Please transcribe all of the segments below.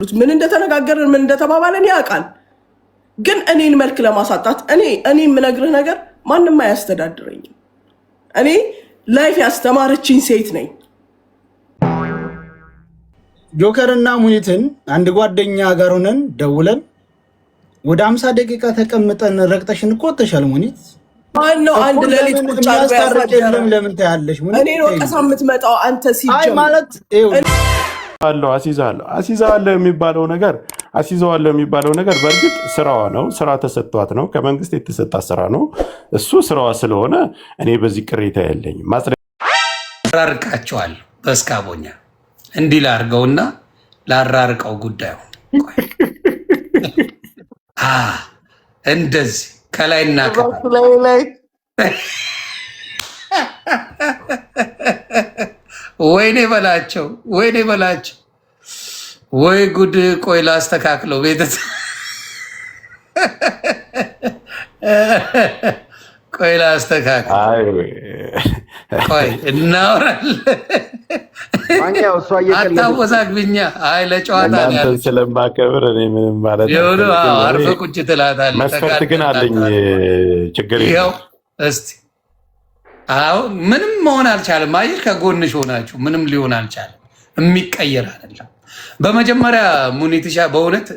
ምን እንደተነጋገርን ምን እንደተባባለን ያውቃል። ግን እኔን መልክ ለማሳጣት እኔ የምነግርህ ነገር ማንንም አያስተዳድረኝም። እኔ ላይፍ ያስተማረችኝ ሴት ነኝ። ጆከርና ሙኒትን አንድ ጓደኛ ጋር ሆነን ደውለን ወደ 50 ደቂቃ ተቀምጠን ረቅጠሽን እኮ ተሻለ ሙኒት ማነው አንድ ለሊት ቁጭ አድርገህ ለምን ታያለሽ? ሙኒት እኔ ወቀሳ የምትመጣው አንተ ሲጀምር አይ ማለት አሲዛለሁ የሚባለው ነገር በእርግጥ ስራዋ ነው። ስራ ተሰጥቷት ነው። ከመንግስት የተሰጣ ስራ ነው። እሱ ስራዋ ስለሆነ እኔ በዚህ ቅሬታ የለኝም። ማራርቃቸዋል በስካቦኛ እንዲህ ላርገውና ላራርቀው ጉዳዩ እንደዚህ ከላይና ከላይ ወይኔ በላቸው ወይ ጉድ! ቆይ ላስተካክለው ቤተሰብ ቆይ ላስተካክለው። ቆይ እናወራለን። አታወዛግብኛ። አይ ለጨዋታ ነው ስለማከብር እኔ ምንም ማለት ነው። አርፈህ ቁጭ ትላታለህ። መስፈርት ግን አለኝ። ችግር ይኸው እስቲ አሁን ምንም መሆን አልቻለም። አየህ ከጎንሽ ሆናችሁ ምንም ሊሆን አልቻለም። የሚቀየር አይደለም። በመጀመሪያ ሙኒትሻ በእውነት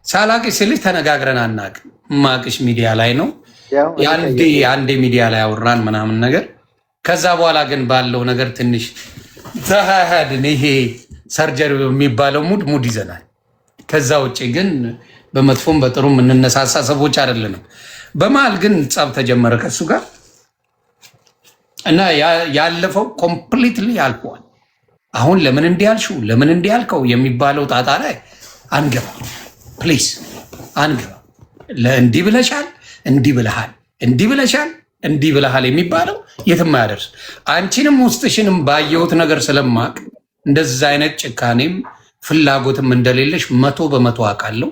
ሳላቅሽ ስልሽ ተነጋግረን አናውቅም። ማቅሽ ሚዲያ ላይ ነው አንዴ ሚዲያ ላይ አወራን ምናምን ነገር። ከዛ በኋላ ግን ባለው ነገር ትንሽ ተሃሃድን። ይሄ ሰርጀሪ የሚባለው ሙድ ይዘናል። ከዛ ውጭ ግን በመጥፎም በጥሩ የምንነሳሳ ሰዎች አይደለንም። በመሀል ግን ጸብ ተጀመረ ከሱ ጋር እና ያለፈው ኮምፕሊትሊ አልፏል። አሁን ለምን እንዲያልሽው ለምን እንዲያልከው የሚባለው ጣጣ ላይ አንገባ። ፕሊዝ አንገባ። እንዲህ ብለሻል፣ እንዲህ ብለሃል፣ እንዲህ ብለሻል፣ እንዲህ ብለሃል የሚባለው የትም አያደርስ። አንቺንም ውስጥሽንም ባየሁት ነገር ስለማቅ እንደዛ አይነት ጭካኔም ፍላጎትም እንደሌለሽ 100% አውቃለሁ።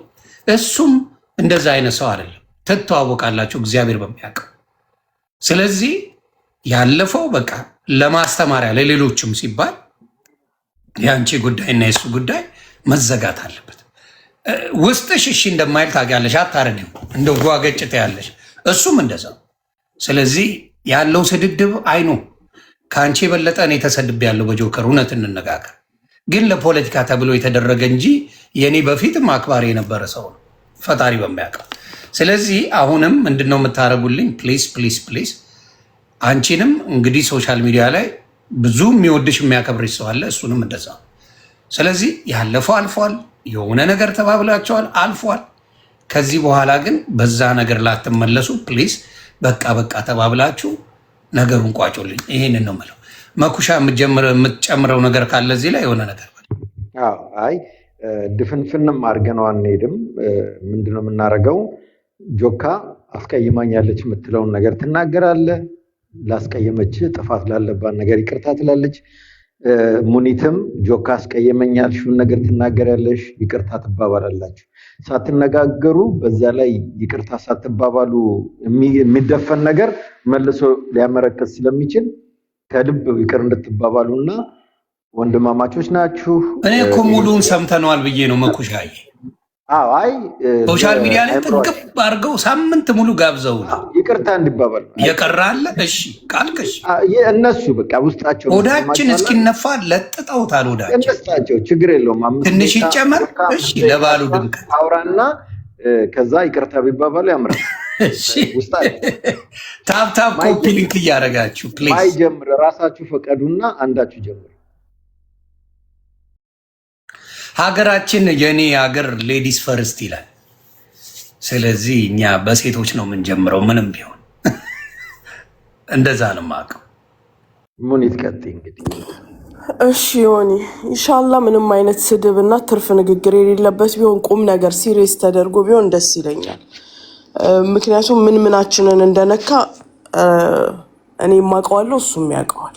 እሱም እንደዛ አይነት ሰው አይደለም። ትተዋወቃላችሁ እግዚአብሔር በሚያውቀው። ስለዚህ ያለፈው በቃ ለማስተማሪያ ለሌሎችም ሲባል የአንቺ ጉዳይና የሱ ጉዳይ መዘጋት አለበት። ውስጥሽ እሺ እንደማይል ታውቂያለሽ። አታረጊው እንደ ጓገጭት ያለሽ እሱም እንደዛው። ስለዚህ ያለው ስድድብ አይኑ ከአንቺ የበለጠ እኔ ተሰድብ ያለው በጆከር እውነት እንነጋገር። ግን ለፖለቲካ ተብሎ የተደረገ እንጂ የኔ በፊትም አክባሪ የነበረ ሰው ነው ፈጣሪ በሚያውቀው። ስለዚህ አሁንም ምንድነው የምታደርጉልኝ? ፕሊዝ አንቺንም እንግዲህ ሶሻል ሚዲያ ላይ ብዙ የሚወድሽ የሚያከብርሽ ሰው አለ። እሱንም እንደዛ። ስለዚህ ያለፈው አልፏል። የሆነ ነገር ተባብላቸዋል፣ አልፏል። ከዚህ በኋላ ግን በዛ ነገር ላትመለሱ ፕሊዝ። በቃ ተባብላችሁ ነገሩን ቋጮልኝ። ይሄንን ነው የምለው። መኩሻ የምትጨምረው ነገር ካለ እዚህ ላይ የሆነ ነገር አይ ድፍንፍንም አድርገነው አንሄድም። ምንድነው የምናደርገው? ጆካ አስቀይማኛለች የምትለውን ነገር ትናገራለህ። ላስቀየመች ጥፋት ላለባት ነገር ይቅርታ ትላለች። ሙኒትም ጆካ አስቀየመኛል ሽውን ነገር ትናገራለሽ፣ ይቅርታ ትባባላላችሁ። ሳትነጋገሩ በዛ ላይ ይቅርታ ሳትባባሉ የሚደፈን ነገር መልሶ ሊያመረከስ ስለሚችል ከልብ ይቅር እንድትባባሉና ወንድማማቾች ናችሁ። እኔ እኮ ሙሉውን ሰምተነዋል ብዬ ነው መኩሻዬ። አይ ሶሻል ሚዲያ ላይ ጥግብ አድርገው ሳምንት ሙሉ ጋብዘው ነው ይቅርታ እንዲባባል የቀራለ። እሺ ቃልከሽ እነሱ በቃ ውስጣቸው ሆዳችን እስኪነፋ ለጥጠውታል። ሆዳችን እነሳቸው ችግር የለውም። ትንሽ ይጨመር። እሺ ለባሉ ድምቀት አውራና ከዛ ይቅርታ ቢባባሉ ያምራል። እሺ ታፕ ኮፒ ሊንክ እያደረጋችሁ ፕሊዝ ጀምር። ራሳችሁ ፈቀዱና አንዳችሁ ጀምር። ሀገራችን የኔ ሀገር ሌዲስ ፈርስት ይላል። ስለዚህ እኛ በሴቶች ነው የምንጀምረው ምንም ቢሆን እንደዛ ነው የማውቀው። ሙኒት ቀጥይ እንግዲህ። እሺ ዮኒ ኢንሻአላህ ምንም አይነት ስድብና ትርፍ ንግግር የሌለበት ቢሆን ቁም ነገር ሲሪየስ ተደርጎ ቢሆን ደስ ይለኛል። ምክንያቱም ምናችንን እንደነካ እኔ የማውቀዋለሁ እሱም ያውቀዋል።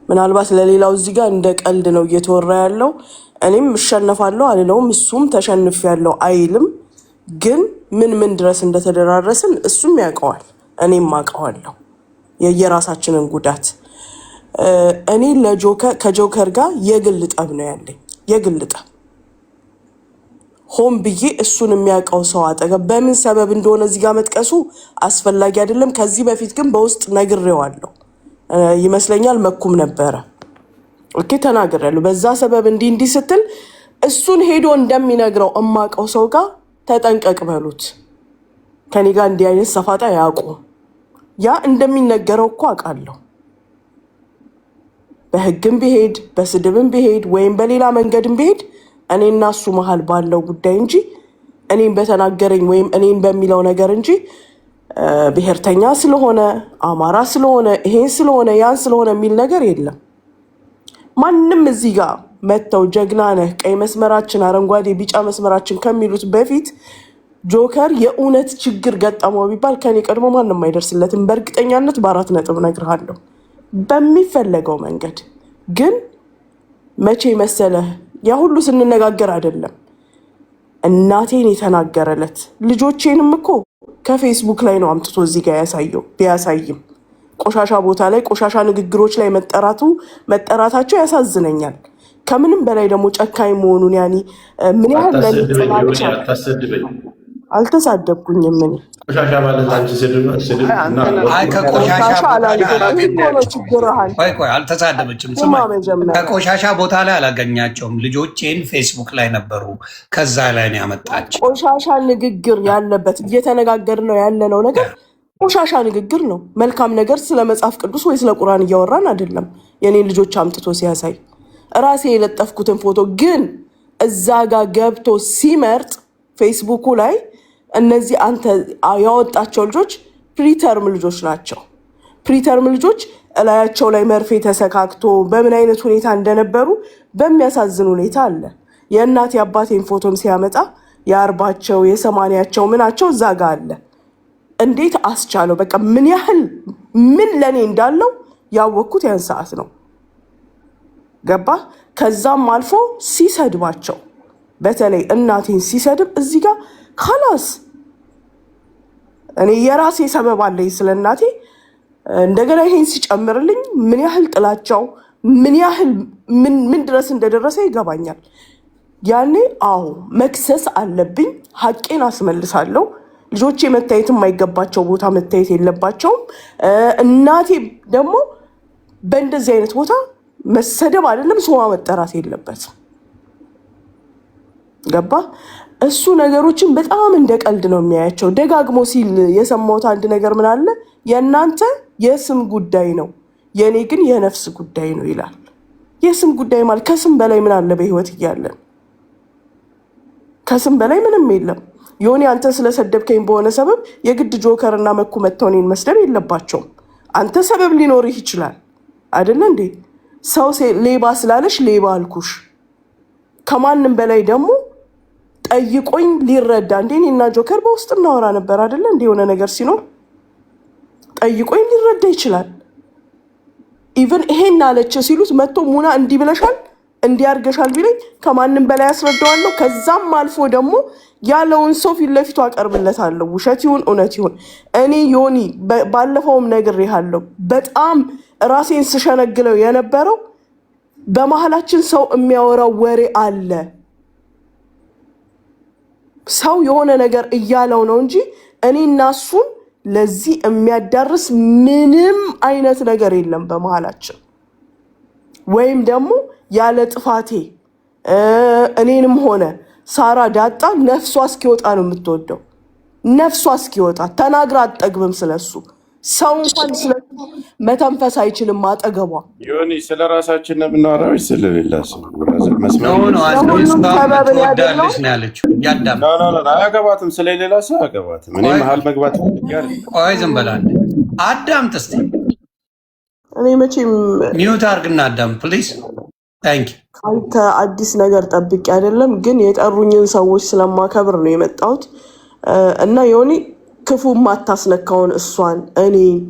ምናልባት ለሌላው እዚህ ጋር እንደ ቀልድ ነው እየተወራ ያለው። እኔም እሸነፋለሁ አልለውም፣ እሱም ተሸንፍ ያለው አይልም። ግን ምን ድረስ እንደተደራረስን እሱም ያውቀዋል፣ እኔም አውቀዋለሁ የየራሳችንን ጉዳት። እኔ ከጆከር ጋር የግል ጠብ ነው ያለኝ። የግልጠ ሆን ብዬ እሱን የሚያውቀው ሰው አጠገብ በምን ሰበብ እንደሆነ እዚህ ጋር መጥቀሱ አስፈላጊ አይደለም። ከዚህ በፊት ግን በውስጥ ነግሬዋለሁ ይመስለኛል። መኩም ነበረ ኦኬ ተናግሬያለሁ። በዛ ሰበብ እንዲህ ስትል እሱን ሄዶ እንደሚነግረው እማቀው ሰው ጋር ተጠንቀቅ በሉት። ከኔ ጋር እንዲህ አይነት ሰፋጣ ያውቁ። ያ እንደሚነገረው እኮ አውቃለሁ። በህግም ቢሄድ በስድብም ቢሄድ ወይም በሌላ መንገድም ቢሄድ እኔና እሱ መሃል ባለው ጉዳይ እንጂ እኔን በተናገረኝ ወይም እኔን በሚለው ነገር እንጂ ብሔርተኛ ስለሆነ አማራ ስለሆነ ይሄን ስለሆነ ያን ስለሆነ የሚል ነገር የለም። ማንም እዚህ ጋር መተው ጀግና ነህ ቀይ መስመራችን አረንጓዴ ቢጫ መስመራችን ከሚሉት በፊት ጆከር የእውነት ችግር ገጠመው ቢባል ከኔ ቀድሞ ማንም አይደርስለትም። በእርግጠኛነት በ4 ነጥብ ነግርሃለሁ በሚፈለገው መንገድ። ግን መቼ መሰለህ ያ ሁሉ ስንነጋገር አይደለም እናቴን የተናገረለት ልጆቼንም እኮ ከፌስቡክ ላይ ነው አምጥቶ እዚህ ጋር ያሳየው። ቢያሳይም ቆሻሻ ቦታ ላይ ቆሻሻ ንግግሮች ላይ መጠራታቸው ያሳዝነኛል። ከምንም በላይ ደግሞ ጨካኝ መሆኑን ያኒ ምን ያህል ለጥላቻ አልተሳደብኩኝም። ምን ቆሻሻ ማለት አንቺ ስድብ ከቆሻሻ አልተሳደበችም። ከቆሻሻ ቦታ ላይ አላገኛቸውም። ልጆቼን ፌስቡክ ላይ ነበሩ፣ ከዛ ላይ ነው ያመጣቸው። ቆሻሻ ንግግር ያለበት እየተነጋገር ነው ያለነው ነገር ቆሻሻ ንግግር ነው። መልካም ነገር ስለ መጽሐፍ ቅዱስ ወይ ስለ ቁርአን እያወራን አይደለም። የኔ ልጆች አምጥቶ ሲያሳይ ራሴ የለጠፍኩትን ፎቶ ግን እዛ ጋር ገብቶ ሲመርጥ ፌስቡኩ ላይ እነዚህ አንተ ያወጣቸው ልጆች ፕሪተርም ልጆች ናቸው። ፕሪተርም ልጆች እላያቸው ላይ መርፌ ተሰካክቶ በምን አይነት ሁኔታ እንደነበሩ በሚያሳዝን ሁኔታ አለ። የእናት የአባቴን ፎቶም ሲያመጣ የ40ቸው የ80ቸው ምናቸው እዛ ጋር አለ። እንዴት አስቻለው? በቃ ምን ያህል ምን ለኔ እንዳለው ያወቅኩት ያን ሰዓት ነው። ገባ? ከዛም አልፎ ሲሰድባቸው በተለይ እናቴን ሲሰድብ እዚህ ጋር ካላስ እኔ የራሴ ሰበብ አለኝ ስለ እናቴ። እንደገና ይሄን ሲጨምርልኝ ምን ያህል ጥላቻው ምን ያህል ምን ድረስ እንደደረሰ ይገባኛል። ያኔ አዎ መክሰስ አለብኝ፣ ሀቄን አስመልሳለሁ። ልጆቼ መታየት የማይገባቸው ቦታ መታየት የለባቸውም። እናቴ ደግሞ በእንደዚህ አይነት ቦታ መሰደብ አይደለም ስሟ መጠራት የለበትም። ገባ? እሱ ነገሮችን በጣም እንደ ቀልድ ነው የሚያያቸው። ደጋግሞ ሲል የሰማሁት አንድ ነገር ምን አለ፣ የእናንተ የስም ጉዳይ ነው፣ የእኔ ግን የነፍስ ጉዳይ ነው ይላል። የስም ጉዳይ ማለት ከስም በላይ ምን አለ በህይወት እያለን? ከስም በላይ ምንም የለም። የሆነ አንተ ስለሰደብከኝ በሆነ ሰበብ የግድ ጆከር እና መኩ መተው እኔን መስደብ የለባቸውም። አንተ ሰበብ ሊኖርህ ይችላል አይደለ እንዴ? ሰው ሌባ ስላለሽ ሌባ አልኩሽ። ከማንም በላይ ደግሞ ጠይቆኝ ሊረዳ እንዴ እኔና ጆከር በውስጥ እናወራ ነበር አይደለ እንዴ? የሆነ ነገር ሲኖር ጠይቆኝ ሊረዳ ይችላል። ኢቭን ይሄን አለች ሲሉት መጥቶ ሙና እንዲህ ብለሻል እንዲያርገሻል ቢለኝ ከማንም በላይ ያስረዳዋለሁ። ከዛም አልፎ ደግሞ ያለውን ሰው ፊት ለፊቱ አቀርብለታለሁ። ውሸት ይሁን እውነት ይሁን እኔ ዮኒ ባለፈውም ነግሬሃለሁ። በጣም ራሴን ስሸነግለው የነበረው በመሀላችን ሰው የሚያወራው ወሬ አለ። ሰው የሆነ ነገር እያለው ነው እንጂ እኔ እና እሱን ለዚህ የሚያዳርስ ምንም አይነት ነገር የለም በመሀላችን። ወይም ደግሞ ያለ ጥፋቴ እኔንም ሆነ ሳራ ዳጣ ነፍሷ እስኪወጣ ነው የምትወደው። ነፍሷ እስኪወጣ ተናግራ አትጠግብም ስለሱ። ሰው እንኳን ስለሱ መተንፈስ አይችልም አጠገቧ። ዮኒ ስለ ራሳችን ነው የምናወራው ስለሌላ ሰው አያገባትም። ስለሌላ ሰው አያገባትም። እኔ መሀል መግባት ዝም በላል። አዳምጥ እስኪ እኔ መቼም ሚዩት አድርግና አዳም ፕሊዝ። አንተ አዲስ ነገር ጠብቄ አይደለም፣ ግን የጠሩኝን ሰዎች ስለማከብር ነው የመጣሁት እና ዮኒ ክፉ ማታስነካውን እሷን እኔን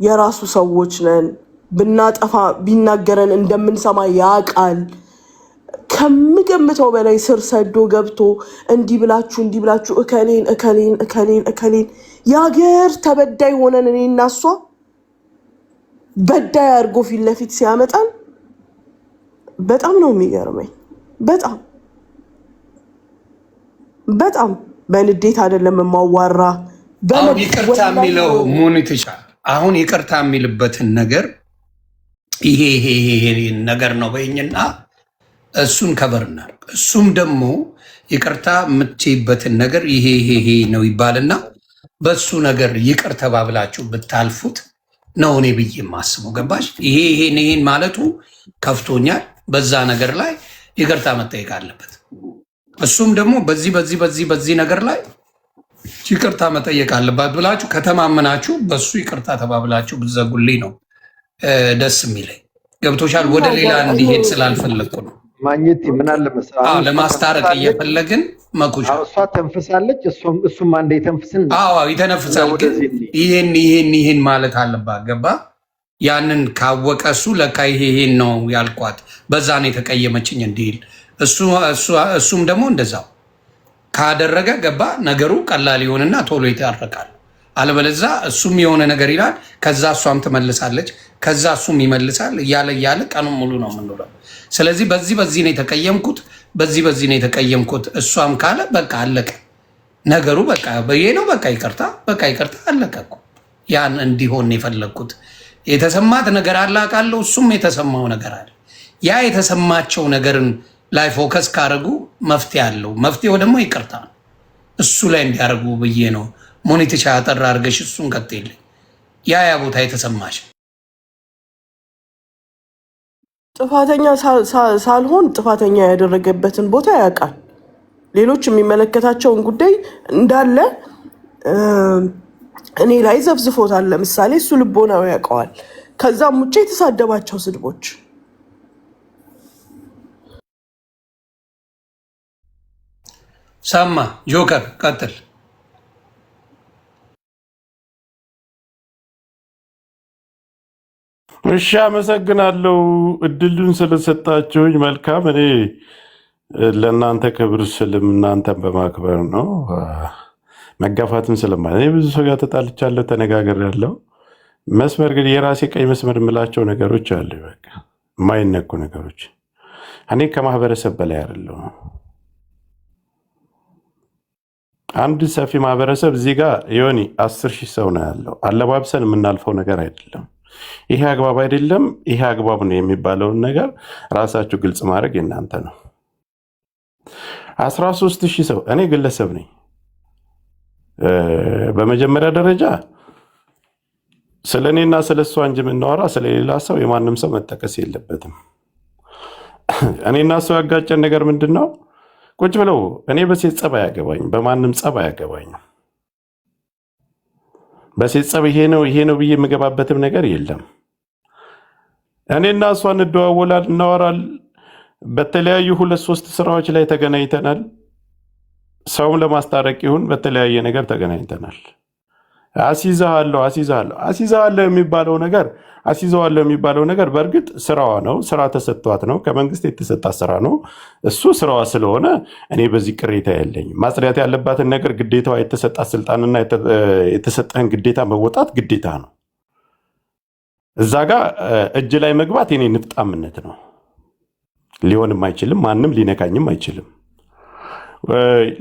የራሱ ሰዎች ነን። ብናጠፋ ቢናገረን እንደምንሰማ ያውቃል። ከምገምተው በላይ ስር ሰዶ ገብቶ እንዲህ ብላችሁ እከሌን የሀገር ተበዳይ ሆነን እኔ እና እሷ በዳይ አድርጎ ፊት ለፊት ሲያመጣን በጣም ነው የሚገርመኝ። በጣም በጣም በንዴት አይደለም ማዋራ አሁን ይቅርታ የሚለው ሙኒትሻ አሁን ይቅርታ የሚልበትን ነገር ይሄ ነገር ነው በእኛና እሱን ከበርና እሱም ደግሞ ይቅርታ የምትይበትን ነገር ይሄ ነው ይባልና በሱ ነገር ይቅር ተባብላችሁ ብታልፉት ነው እኔ ብዬ የማስበው። ገባሽ? ይሄን ማለቱ ከፍቶኛል። በዛ ነገር ላይ ይቅርታ መጠየቅ አለበት። እሱም ደግሞ በዚህ ነገር ላይ ይቅርታ መጠየቅ አለባት ብላችሁ ከተማመናችሁ በሱ ይቅርታ ተባብላችሁ ብትዘጉልኝ ነው ደስ የሚለኝ። ገብቶሻል? ወደ ሌላ እንዲሄድ ስላልፈለግኩ ነው። ማግኘት ምን አለ መሰለህ ለማስታረቅ እየፈለግን መኩሻ እሷ ተንፍሳለች፣ እሱም አንዴ ተንፍስን ይተነፍሳል። ግን ይሄን ማለት አለባት። ገባ? ያንን ካወቀ እሱ ለካ ይሄን ነው ያልኳት በዛ ነው የተቀየመችኝ እንዲል እሱም ደግሞ እንደዛው ካደረገ ገባ ነገሩ ቀላል ይሆንና ቶሎ ይታረቃል። አለበለዛ እሱም የሆነ ነገር ይላል፣ ከዛ እሷም ትመልሳለች፣ ከዛ እሱም ይመልሳል እያለ ቀኑን ሙሉ ነው የምንውለው። ስለዚህ በዚህ ነው የተቀየምኩት፣ በዚህ ነው የተቀየምኩት እሷም ካለ በቃ አለቀ ነገሩ። በቃ ይሄ ነው በቃ ይቅርታ አለቀ እኮ። ያን እንዲሆን የፈለግኩት የተሰማት ነገር አለ አውቃለሁ፣ እሱም የተሰማው ነገር አለ። ያ የተሰማቸው ነገርን ላይ ፎከስ ካደረጉ መፍትሄ አለው። መፍትሄው ደግሞ ይቅርታ ነው። እሱ ላይ እንዲያደርጉ ብዬ ነው። ሞኔቲሻ አጠራ አድርገሽ እሱን ቀጥይልኝ። ያ ቦታ የተሰማሽ ጥፋተኛ ሳልሆን ጥፋተኛ ያደረገበትን ቦታ ያውቃል። ሌሎች የሚመለከታቸውን ጉዳይ እንዳለ እኔ ላይ ዘፍዝፎታል። ለምሳሌ እሱ ልቦናው ያውቀዋል። ከዛም ውጭ የተሳደባቸው ስድቦች ሰማ። ጆከር ቀጥል። እሺ አመሰግናለሁ እድሉን ስለሰጣችሁኝ። መልካም። እኔ ለእናንተ ክብር ስልም እናንተን በማክበር ነው መጋፋትን ስለማለት እኔ ብዙ ሰው ጋር ተጣልቻለሁ፣ ተነጋግሬያለሁ። መስመር ግን የራሴ ቀይ መስመር የምላቸው ነገሮች አሉ። በቃ የማይነኩ ነገሮች። እኔ ከማህበረሰብ በላይ አይደለሁም። አንድ ሰፊ ማህበረሰብ እዚህ ጋር ዮኒ 10,000 ሰው ነው ያለው። አለባብሰን የምናልፈው ነገር አይደለም። ይሄ አግባብ አይደለም፣ ይሄ አግባብ ነው የሚባለውን ነገር ራሳችሁ ግልጽ ማድረግ የእናንተ ነው። 13,000 ሰው እኔ ግለሰብ ነኝ። በመጀመሪያ ደረጃ ስለ እኔና ስለ እሷ እንጂ የምናወራ ስለሌላ ሰው የማንም ሰው መጠቀስ የለበትም። እኔና እሷ ያጋጨን ነገር ምንድን ነው? ቁጭ ብለው እኔ በሴት ጸብ አያገባኝም፣ በማንም ጸብ አያገባኝም። በሴት ጸብ ይሄ ነው ብዬ የምገባበትም ነገር የለም። እኔና እሷ እንደዋወላል፣ እናወራል። በተለያዩ 2-3 ስራዎች ላይ ተገናኝተናል። ሰውም ለማስታረቅ ይሁን በተለያየ ነገር ተገናኝተናል። አሲዛለሁ የሚባለው ነገር በእርግጥ ስራዋ ነው፣ ስራ ተሰጥቷት ነው፣ ከመንግስት የተሰጣት ስራ ነው። እሱ ስራዋ ስለሆነ እኔ በዚህ ቅሬታ የለኝም። ማጽዳት ያለባትን ነገር ግዴታዋ፣ የተሰጣት ስልጣንና የተሰጠህን ግዴታ መወጣት ግዴታ ነው። እዛ ጋር እጅ ላይ መግባት የኔ ንፍጣምነት ነው። ሊሆንም አይችልም፣ ማንም ሊነካኝም አይችልም።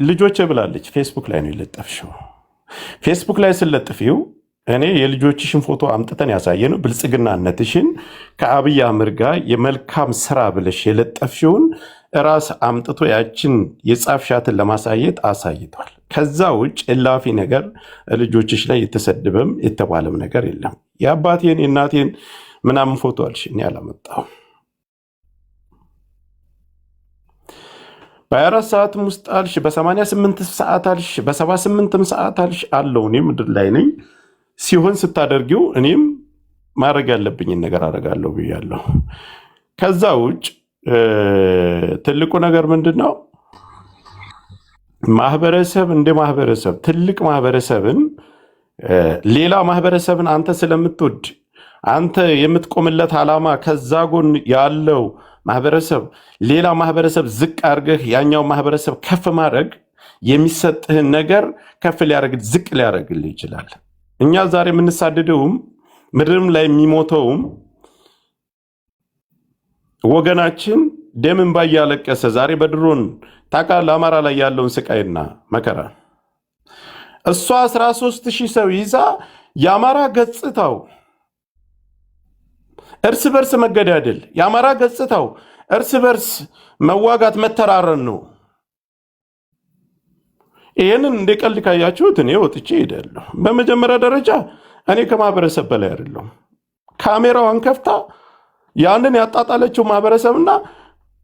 ልጆች ብላለች፣ ፌስቡክ ላይ ነው የለጠፍሽው። ፌስቡክ ላይ ስለጥፊው እኔ የልጆችሽን ፎቶ አምጥተን ያሳየነው ብልጽግናነትሽን ከአብይ አህመድ ጋር የመልካም ስራ ብለሽ የለጠፍሽውን ራስ አምጥቶ ያችን የጻፍሻትን ለማሳየት አሳይቷል። ከዛ ውጭ እላፊ ነገር ልጆችሽ ላይ የተሰደበም የተባለም ነገር የለም። የአባቴን የእናቴን ምናምን ፎቶ አልሽ፣ እኔ አላመጣሁም። በ24 ሰዓትም ውስጥ አልሽ፣ በ88 ሰዓት አልሽ፣ በ78 ሰዓት አልሽ አለው። እኔ ምድር ላይ ነኝ። ሲሆን ስታደርጊው እኔም ማድረግ ያለብኝን ነገር አደርጋለሁ ብያለሁ። ከዛ ውጭ ትልቁ ነገር ምንድን ነው? ማህበረሰብ እንደ ማህበረሰብ ትልቅ ማህበረሰብን ሌላ ማህበረሰብን አንተ ስለምትወድ አንተ የምትቆምለት ዓላማ ከዛ ጎን ያለው ማህበረሰብ ሌላ ማህበረሰብ ዝቅ አድርገህ ያኛው ማህበረሰብ ከፍ ማድረግ የሚሰጥህን ነገር ከፍ ሊያደርግ ዝቅ ሊያደርግልህ ይችላል። እኛ ዛሬ የምንሳደደውም ምድርም ላይ የሚሞተውም ወገናችን ደም እንባ እያለቀሰ ዛሬ በድሮን ታውቃለህ፣ አማራ ላይ ያለውን ስቃይና መከራ እሷ 13,000 ሰው ይዛ የአማራ ገጽታው እርስ በርስ መገዳደል፣ የአማራ ገጽታው እርስ በርስ መዋጋት፣ መተራረን ነው። ይህንን እንደ ቀልድ ካያችሁት እኔ ወጥቼ ሄዳለሁ። በመጀመሪያ ደረጃ እኔ ከማህበረሰብ በላይ አይደለሁም። ካሜራዋን ከፍታ ያንን ያጣጣለችው ማህበረሰብና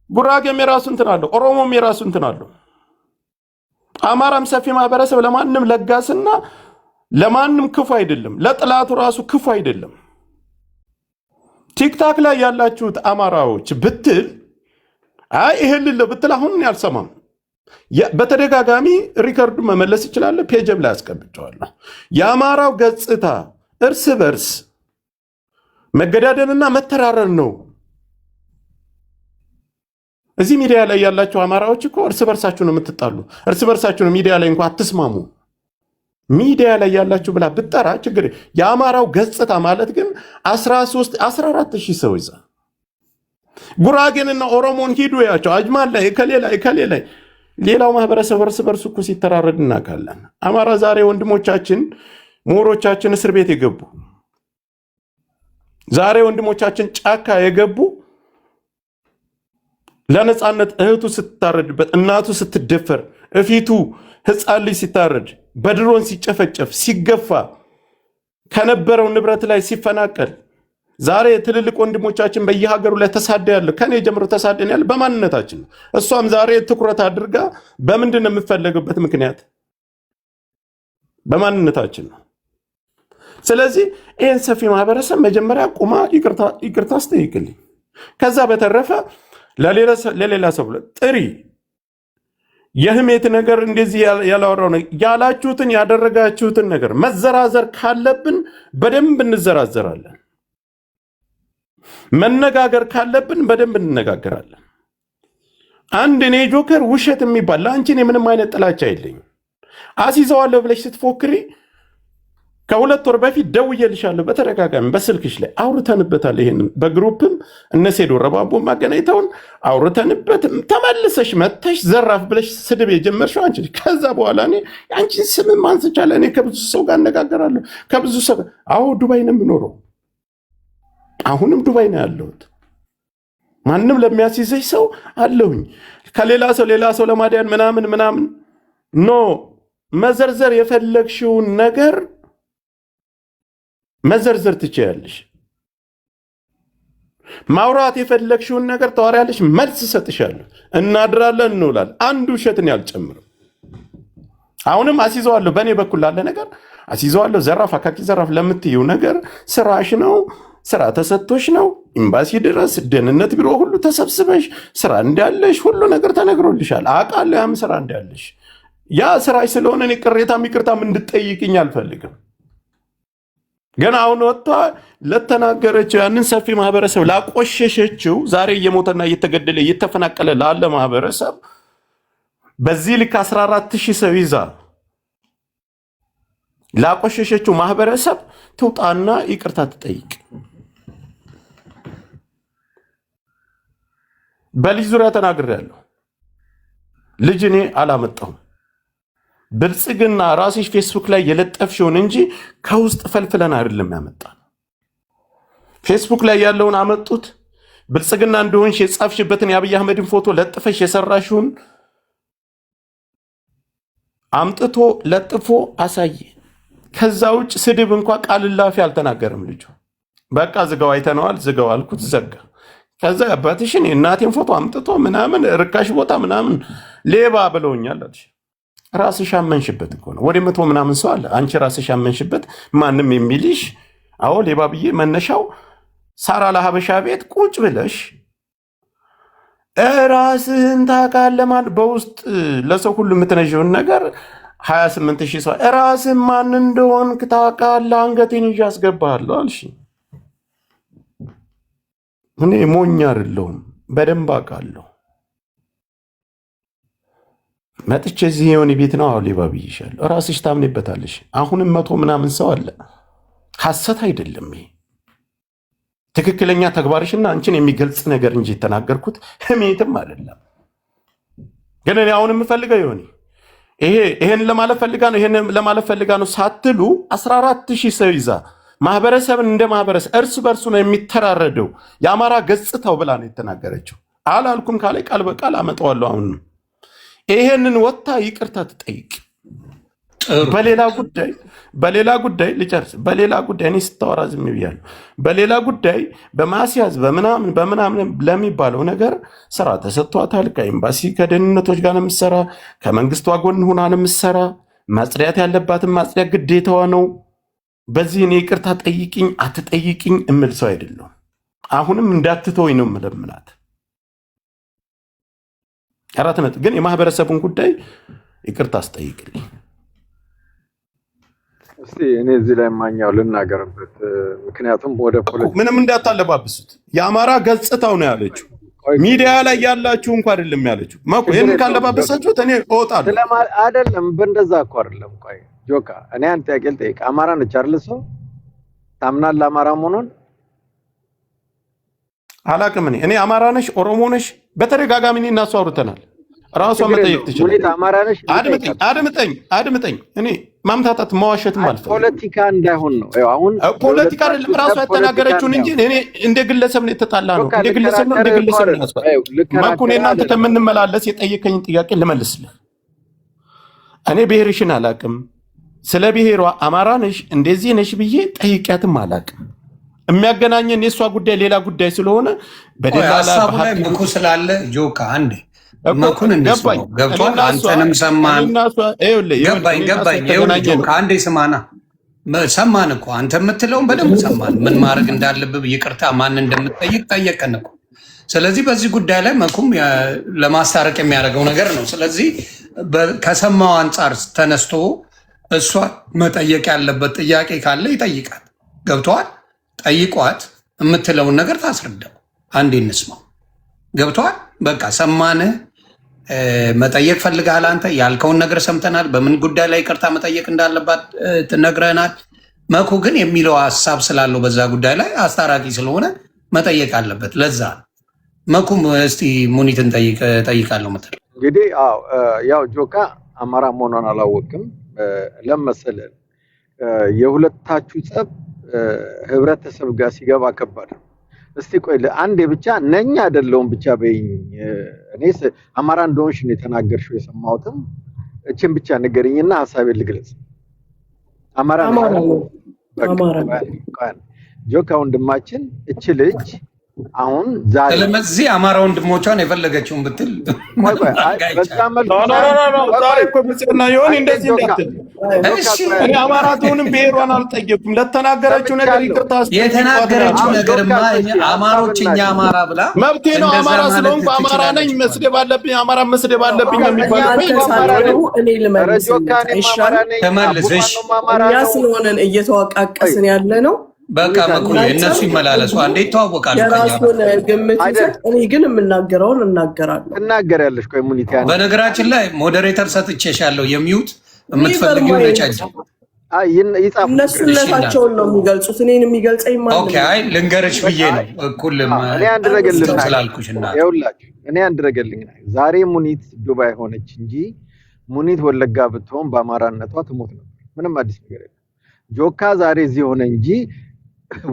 ጉራጌም የራሱ እንትን አለው፣ ኦሮሞም የራሱ እንትን አለው። አማራም ሰፊ ማህበረሰብ ለማንም ለጋስና ለማንም ክፉ አይደለም፣ ለጥላቱ ራሱ ክፉ አይደለም። ቲክታክ ላይ ያላችሁት አማራዎች ብትል አይ ይሄን ልለ ብትል አሁን ያልሰማም በተደጋጋሚ ሪከርዱ መመለስ ይችላል። ፔጅም ላይ አስቀምጨዋለሁ። የአማራው ገጽታ እርስ በርስ መገዳደልና መተራረር ነው። እዚህ ሚዲያ ላይ ያላችሁ አማራዎች እኮ እርስ በርሳችሁ ነው የምትጣሉ። እርስ በርሳችሁ ነው ሚዲያ ላይ እንኳን አትስማሙ። ሚዲያ ላይ ያላችሁ ብላ ብጠራ ችግር። የአማራው ገጽታ ማለት ግን 14,000 ሰው ይዛ ጉራጌንና ኦሮሞን ሂዱ ያቸው አጅማል ላይ ከሌ ላይ ሌላው ማህበረሰብ እርስ በርሱ እኮ ሲተራረድ እናውቃለን። አማራ ዛሬ ወንድሞቻችን ምሁሮቻችን እስር ቤት የገቡ ዛሬ ወንድሞቻችን ጫካ የገቡ ለነጻነት እህቱ ስትታረድበት እናቱ ስትደፈር እፊቱ ህፃን ልጅ ሲታረድ በድሮን ሲጨፈጨፍ ሲገፋ ከነበረው ንብረት ላይ ሲፈናቀል ዛሬ ትልልቅ ወንድሞቻችን በየሀገሩ ላይ ተሳደያለ ከኔ ጀምሮ ተሳደን ያለ በማንነታችን ነው። እሷም ዛሬ ትኩረት አድርጋ በምንድን ነው የምትፈለግበት ምክንያት በማንነታችን ነው። ስለዚህ ይህን ሰፊ ማህበረሰብ መጀመሪያ ቁማ ይቅርታ አስጠይቅልኝ። ከዛ በተረፈ ለሌላ ሰው ጥሪ የህሜት ነገር እንደዚህ ያላወራው ነው ያላችሁትን ያደረጋችሁትን ነገር መዘራዘር ካለብን በደንብ እንዘራዘራለን። መነጋገር ካለብን በደንብ እንነጋገራለን። አንድ እኔ ጆከር ውሸት የሚባል ለአንቺ እኔ ምንም አይነት ጥላቻ የለኝም። አስይዘዋለሁ ብለሽ ስትፎክሪ ከ2 ወር በፊት ደውዬልሻለሁ በተደጋጋሚ በስልክሽ ላይ አውርተንበታል። ይሄንን በግሩፕም እነሴዶ ረባቦ ማገናኝተውን አውርተንበት ተመልሰሽ መተሽ ዘራፍ ብለሽ ስድብ የጀመርሽው አንቺ። ከዛ በኋላ እኔ አንቺን ስምም አንስቻለሁ። እኔ ከብዙ ሰው ጋር አነጋገራለሁ ከብዙ ሰው። አዎ ዱባይ ነው የምኖረው፣ አሁንም ዱባይ ነው ያለሁት። ማንም ለሚያስይዘኝ ሰው አለሁኝ። ከሌላ ሰው ለማዳን ምናምን ኖ መዘርዘር የፈለግሽውን ነገር መዘርዘር ትችያለሽ። ማውራት የፈለግሽውን ነገር ታወሪያለሽ፣ መልስ ሰጥሻለሁ። እናድራለን እንውላለን። አንዱ ውሸትን ያልጨምርም። አሁንም አስይዘዋለሁ፣ በእኔ በኩል ላለ ነገር አስይዘዋለሁ። ዘራፍ አካኪ ዘራፍ ለምትይው ነገር ስራሽ ነው፣ ስራ ተሰጥቶሽ ነው። ኤምባሲ ድረስ ደህንነት ቢሮ ሁሉ ተሰብስበሽ ስራ እንዳለሽ ሁሉ ነገር ተነግሮልሻል። አውቃለሁ ያም ስራ እንዳለሽ። ያ ስራሽ ስለሆነ እኔ ቅሬታም ይቅርታም እንድጠይቅኝ አልፈልግም። ገና አሁን ወጥታ ለተናገረችው ያንን ሰፊ ማህበረሰብ ላቆሸሸችው ዛሬ እየሞተና እየተገደለ እየተፈናቀለ ላለ ማህበረሰብ በዚህ ልክ 14,000 ሰው ይዛ ላቆሸሸችው ማህበረሰብ ትውጣና ይቅርታ ትጠይቅ። በልጅ ዙሪያ ተናግሬያለሁ። ልጅ እኔ አላመጣሁም። ብልጽግና ራስሽ ፌስቡክ ላይ የለጠፍሽውን እንጂ ከውስጥ ፈልፍለን አይደለም ያመጣን። ፌስቡክ ላይ ያለውን አመጡት። ብልጽግና እንደሆንሽ የጻፍሽበትን የአብይ አህመድን ፎቶ ለጥፈሽ የሰራሽውን አምጥቶ ለጥፎ አሳየ። ከዛ ውጭ ስድብ እንኳ ቃል ላፊ አልተናገረም ልጁ። በቃ ዝጋው፣ አይተነዋል፣ ዝጋው አልኩት፣ ዘጋ። ከዛ አባትሽን የእናቴን ፎቶ አምጥቶ ምናምን ርካሽ ቦታ ምናምን ሌባ ብለውኛል አልሽ። ራስሽ አመንሽበት እኮ ነው። ወደ 100 ምናምን ሰው አለ። አንቺ ራስሽ አመንሽበት። ማንም የሚልሽ አዎ ሌባ ብዬ መነሻው ሳራ ለሀበሻ ቤት ቁጭ ብለሽ ራስህን ታውቃለህ ማለት በውስጥ ለሰው ሁሉ የምትነዥውን ነገር 28,000 ሰው ራስህን ማን እንደሆንክ ታውቃለህ፣ አንገቴን ይዤ አስገባሃለሁ አልሽ። እኔ ሞኝ አይደለሁም፣ በደንብ አውቃለሁ። መጥቼ እዚህ የሆነ ቤት ነው ሌባ ብዬሻለሁ። ራስሽ ታምኔበታለሽ። አሁንም 100 ምናምን ሰው አለ። ሐሰት አይደለም ይሄ። ትክክለኛ ተግባርሽና አንቺን የሚገልጽ ነገር እንጂ የተናገርኩት ህሜትም አይደለም። ግን እኔ አሁን የምፈልገው ይሄን ለማለት ፈልጋ ነው ይሄን ለማለት ፈልጋ ነው ሳትሉ 14000 ሰው ይዛ ማህበረሰብን እንደ ማህበረሰብ እርስ በርሱ ነው የሚተራረደው የአማራ ገጽታው ብላ ነው የተናገረችው። አላልኩም ካለ ቃል በቃል አመጣዋለሁ። አሁን ይሄንን ወጣ ይቅርታ ትጠይቅ። በሌላ ጉዳይ ልጨርስ። በሌላ ጉዳይ እኔ ስታወራ ዝም ብያለሁ። በሌላ ጉዳይ በማስያዝ በምናምን ለሚባለው ነገር ስራ ተሰጥቷታል። ከኤምባሲ ከደህንነቶች ጋር ነው የምትሰራ። ከመንግስቷ ጎን ሆና ነው የምትሰራ። ማጽዳት ያለባትን ማጽዳት ግዴታዋ ነው። በዚህ እኔ ይቅርታ ጠይቅኝ አትጠይቅኝ እምል ሰው አይደለሁም። አሁንም እንዳትተወኝ ነው የምለምናት። 4 ነጥብ ግን የማህበረሰቡን ጉዳይ ይቅርታ አስጠይቅልኝ። እስቲ እኔ እዚህ ላይ ማኛው ልናገርበት፣ ምክንያቱም ወደ ፖለቲካ ምንም እንዳታለባብሱት። የአማራ ገጽታው ነው ያለችው። ሚዲያ ላይ ያላችሁ እንኳን አይደለም ያለችው። ማቆ ይሄን ካለባበሳችሁት እኔ እወጣለሁ። አይደለም በእንደዛ እኮ አይደለም። ቆይ ጆካ፣ እኔ አንተ ጥያቄ ልጠይቅ። አማራ ነች አይደል? ሰው ታምናለህ አማራ መሆኑን? አላቅም። እኔ አማራ ነሽ ኦሮሞ ነሽ በተደጋጋሚ እኔ እና እሷ አውርተናል። ራሷ መጠየቅ ትችላለች። አድምጠኝ። እኔ ማምታታት መዋሸትም አልፈልግም። ፖለቲካ እንዳይሆን ነው። አሁን ፖለቲካ አይደለም ራሷ የተናገረችውን እንጂ እኔ እንደ ግለሰብ ነው የተጣላ ነው። እንደ ግለሰብ ነው ማኩኔ እናንተ ከምንመላለስ የጠየቀኝን ጥያቄ ልመልስልህ። እኔ ብሔርሽን አላቅም። ስለ ብሔሯ አማራ ነሽ እንደዚህ ነሽ ብዬ ጠይቂያትም አላቅም። የሚያገናኘን የእሷ ጉዳይ ሌላ ጉዳይ ስለሆነ ሀሳቡ ላይ መኩ ስላለ ጆካ አንዴ መኩን እንስማው። ገብቷል። አንተንም ሰማን። ገባኝ። ጆካ አንዴ ስማና ሰማን እኮ አንተ የምትለውን በደንብ ሰማን። ምን ማድረግ እንዳለብህ ይቅርታ ማን እንደምትጠይቅ ጠየቀን እኮ። ስለዚህ በዚህ ጉዳይ ላይ መኩም ለማስታረቅ የሚያደርገው ነገር ነው። ስለዚህ ከሰማው አንጻር ተነስቶ እሷ መጠየቅ ያለበት ጥያቄ ካለ ይጠይቃል። ገብቷል። ጠይቋት የምትለውን ነገር ታስረዳው። አንዴ እንስማው። ገብቷል። በቃ ሰማንህ። መጠየቅ ፈልጋል። አንተ ያልከውን ነገር ሰምተናል። በምን ጉዳይ ላይ ይቅርታ መጠየቅ እንዳለባት ትነግረናል። መኩ ግን የሚለው ሀሳብ ስላለው በዛ ጉዳይ ላይ አስታራቂ ስለሆነ መጠየቅ አለበት። ለዛ መኩም እስቲ ሙኒትን ጠይቃለሁ ምትል እንግዲህ ያው ጆካ አማራ መሆኗን አላወቅም። ለመሰለህ የሁለታችሁ ጸብ ህብረተሰብ ጋር ሲገባ ከባድ ነው። እስቲ ቆይ አንዴ ብቻ ነኝ አይደለሁም ብቻ በይኝ። እኔስ አማራ እንደሆንሽ ነው የተናገርሽው የሰማሁትም። እቺን ብቻ ንገሪኝና ሐሳቤን ልግለጽ። አማራ ጆካ ወንድማችን እቺ ልጅ አሁን ዛሬ ስለዚህ አማራ ወንድሞቿን የፈለገችውን ብትል እኔ አማራ ትሆንም ብሔሯን አልጠየኩም። ለተናገረችው ነገር ይቅርታ የተናገረችው ነገርማ አማሮች እኛ አማራ ብላ መብቴ ነው። አማራ ስለሆንኩ አማራ ነኝ መስደብ አለብኝ፣ አማራ መስደብ አለብኝ የሚባለው እኔ ልመልስ እኛ ስለሆነን እየተወቃቀስን ያለ ነው። በቃ መኩ እነሱ ይመላለሱ። አንዴ ተዋወቃሉ። የራሱን ግምት ይሰጥ። እኔ ግን የምናገረውን እናገራለሁ። እናገራለሽ። ቆይ ሙኒት ያን በነገራችን ላይ ሞዴሬተር ሰጥቼሻለሁ። የሚዩት የምትፈልጊው ነጫጭ ይጻፉ። እነሱነታቸውን ነው የሚገልጹት። እኔን የሚገልጸኝ ማለት ነው። ኦኬ አይ ልንገርሽ ብዬ ነው። እኩልም እኔ አንድ ነገር ስላልኩሽና ይኸውላችሁ እኔ አንድ ነገር ልንገር። ዛሬ ሙኒት ዱባይ ሆነች እንጂ ሙኒት ወለጋ ብትሆን በአማራነቷ ትሞት ነበር። ምንም አዲስ ነገር የለም። ጆካ ዛሬ እዚህ ሆነ እንጂ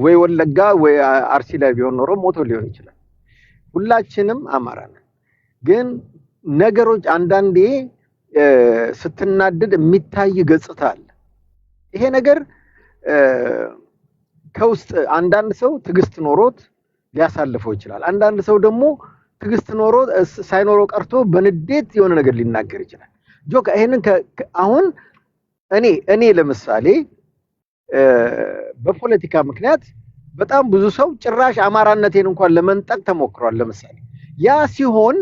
ወይ ወለጋ ወይ አርሲ ላይ ቢሆን ኖሮ ሞቶ ሊሆን ይችላል። ሁላችንም አማራ ነን። ግን ነገሮች አንዳንዴ ስትናደድ የሚታይ ገጽታ አለ። ይሄ ነገር ከውስጥ አንዳንድ ሰው ትግስት ኖሮት ሊያሳልፈው ይችላል። አንዳንድ ሰው ደግሞ ትግስት ኖሮት ሳይኖረው ቀርቶ በንዴት የሆነ ነገር ሊናገር ይችላል። ጆካ ይሄንን አሁን እኔ ለምሳሌ በፖለቲካ ምክንያት በጣም ብዙ ሰው ጭራሽ አማራነቴን እንኳን ለመንጠቅ ተሞክሯል። ለምሳሌ ያ ሲሆን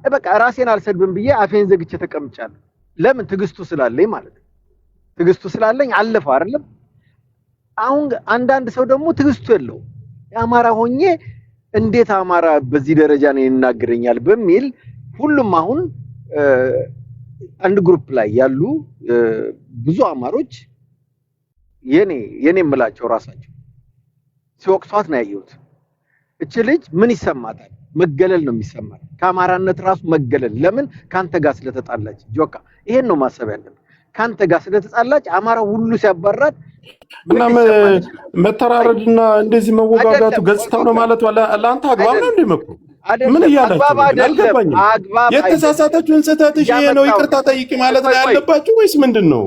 በቃ ራሴን አልሰድብም ብዬ አፌን ዘግቼ ተቀምጫለሁ። ለምን? ትግስቱ ስላለኝ ማለት ነው። ትግስቱ ስላለኝ አለፈው አይደለም። አሁን አንዳንድ ሰው ደግሞ ትግስቱ የለው። አማራ ሆኜ እንዴት አማራ በዚህ ደረጃ ነው ይናገረኛል በሚል ሁሉም አሁን አንድ ግሩፕ ላይ ያሉ ብዙ አማሮች የኔ የምላቸው ራሳቸው ሲወቅሷት ነው ያየሁት። እቺ ልጅ ምን ይሰማታል? መገለል ነው የሚሰማት፣ ከአማራነት ራሱ መገለል። ለምን? ካንተ ጋር ስለተጣላች። ጆካ ይሄን ነው ማሰብ ያለብን። ካንተ ጋር ስለተጣላች አማራ ሁሉ ሲያባራት እና መተራረድና እንደዚህ መወጋጋቱ ገጽታው ነው ማለት ለአንተ አግባብ ነው እንደመኩ ምን እያላችሁ አልገባኝም። የተሳሳተችውን ስህተትሽ ይሄ ነው ይቅርታ ጠይቂ ማለት ነው ያለባችሁ ወይስ ምንድን ነው?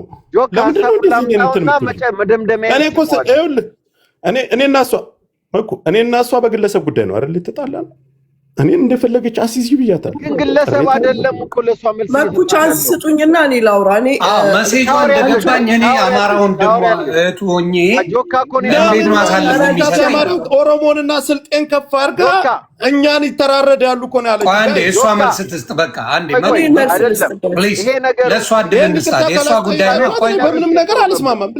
ለምንድን ነው እንደዚህ እኔ እኮ ይኸውልህ እኔና እሷ በግለሰብ ጉዳይ ነው አይደል የተጣላን? እኔ እንደፈለገች አሲዝ ብያታለሁ። ግን ግለሰብ አይደለም እኮ ለሷ መልስ መኩቻ ስጡኝና እኔ ላውራ። እኔ መሴጅ እንደገባኝ እኔ አማራውን ደግሞ እህቱ ሆኜ ለምን ማሳለፍ የሚሰጠኝ ኦሮሞንና ስልጤን ከፍ አድርጋ እኛን ይተራረዳሉ እኮ ነው ያለች። አንዴ እሷ መልስ ትስጥ። በቃ አንዴ ፕሊዝ ለእሷ እድል እንስጣት። የእሷ ጉዳይ ነው። ቆይ በምንም ነገር አልስማማም።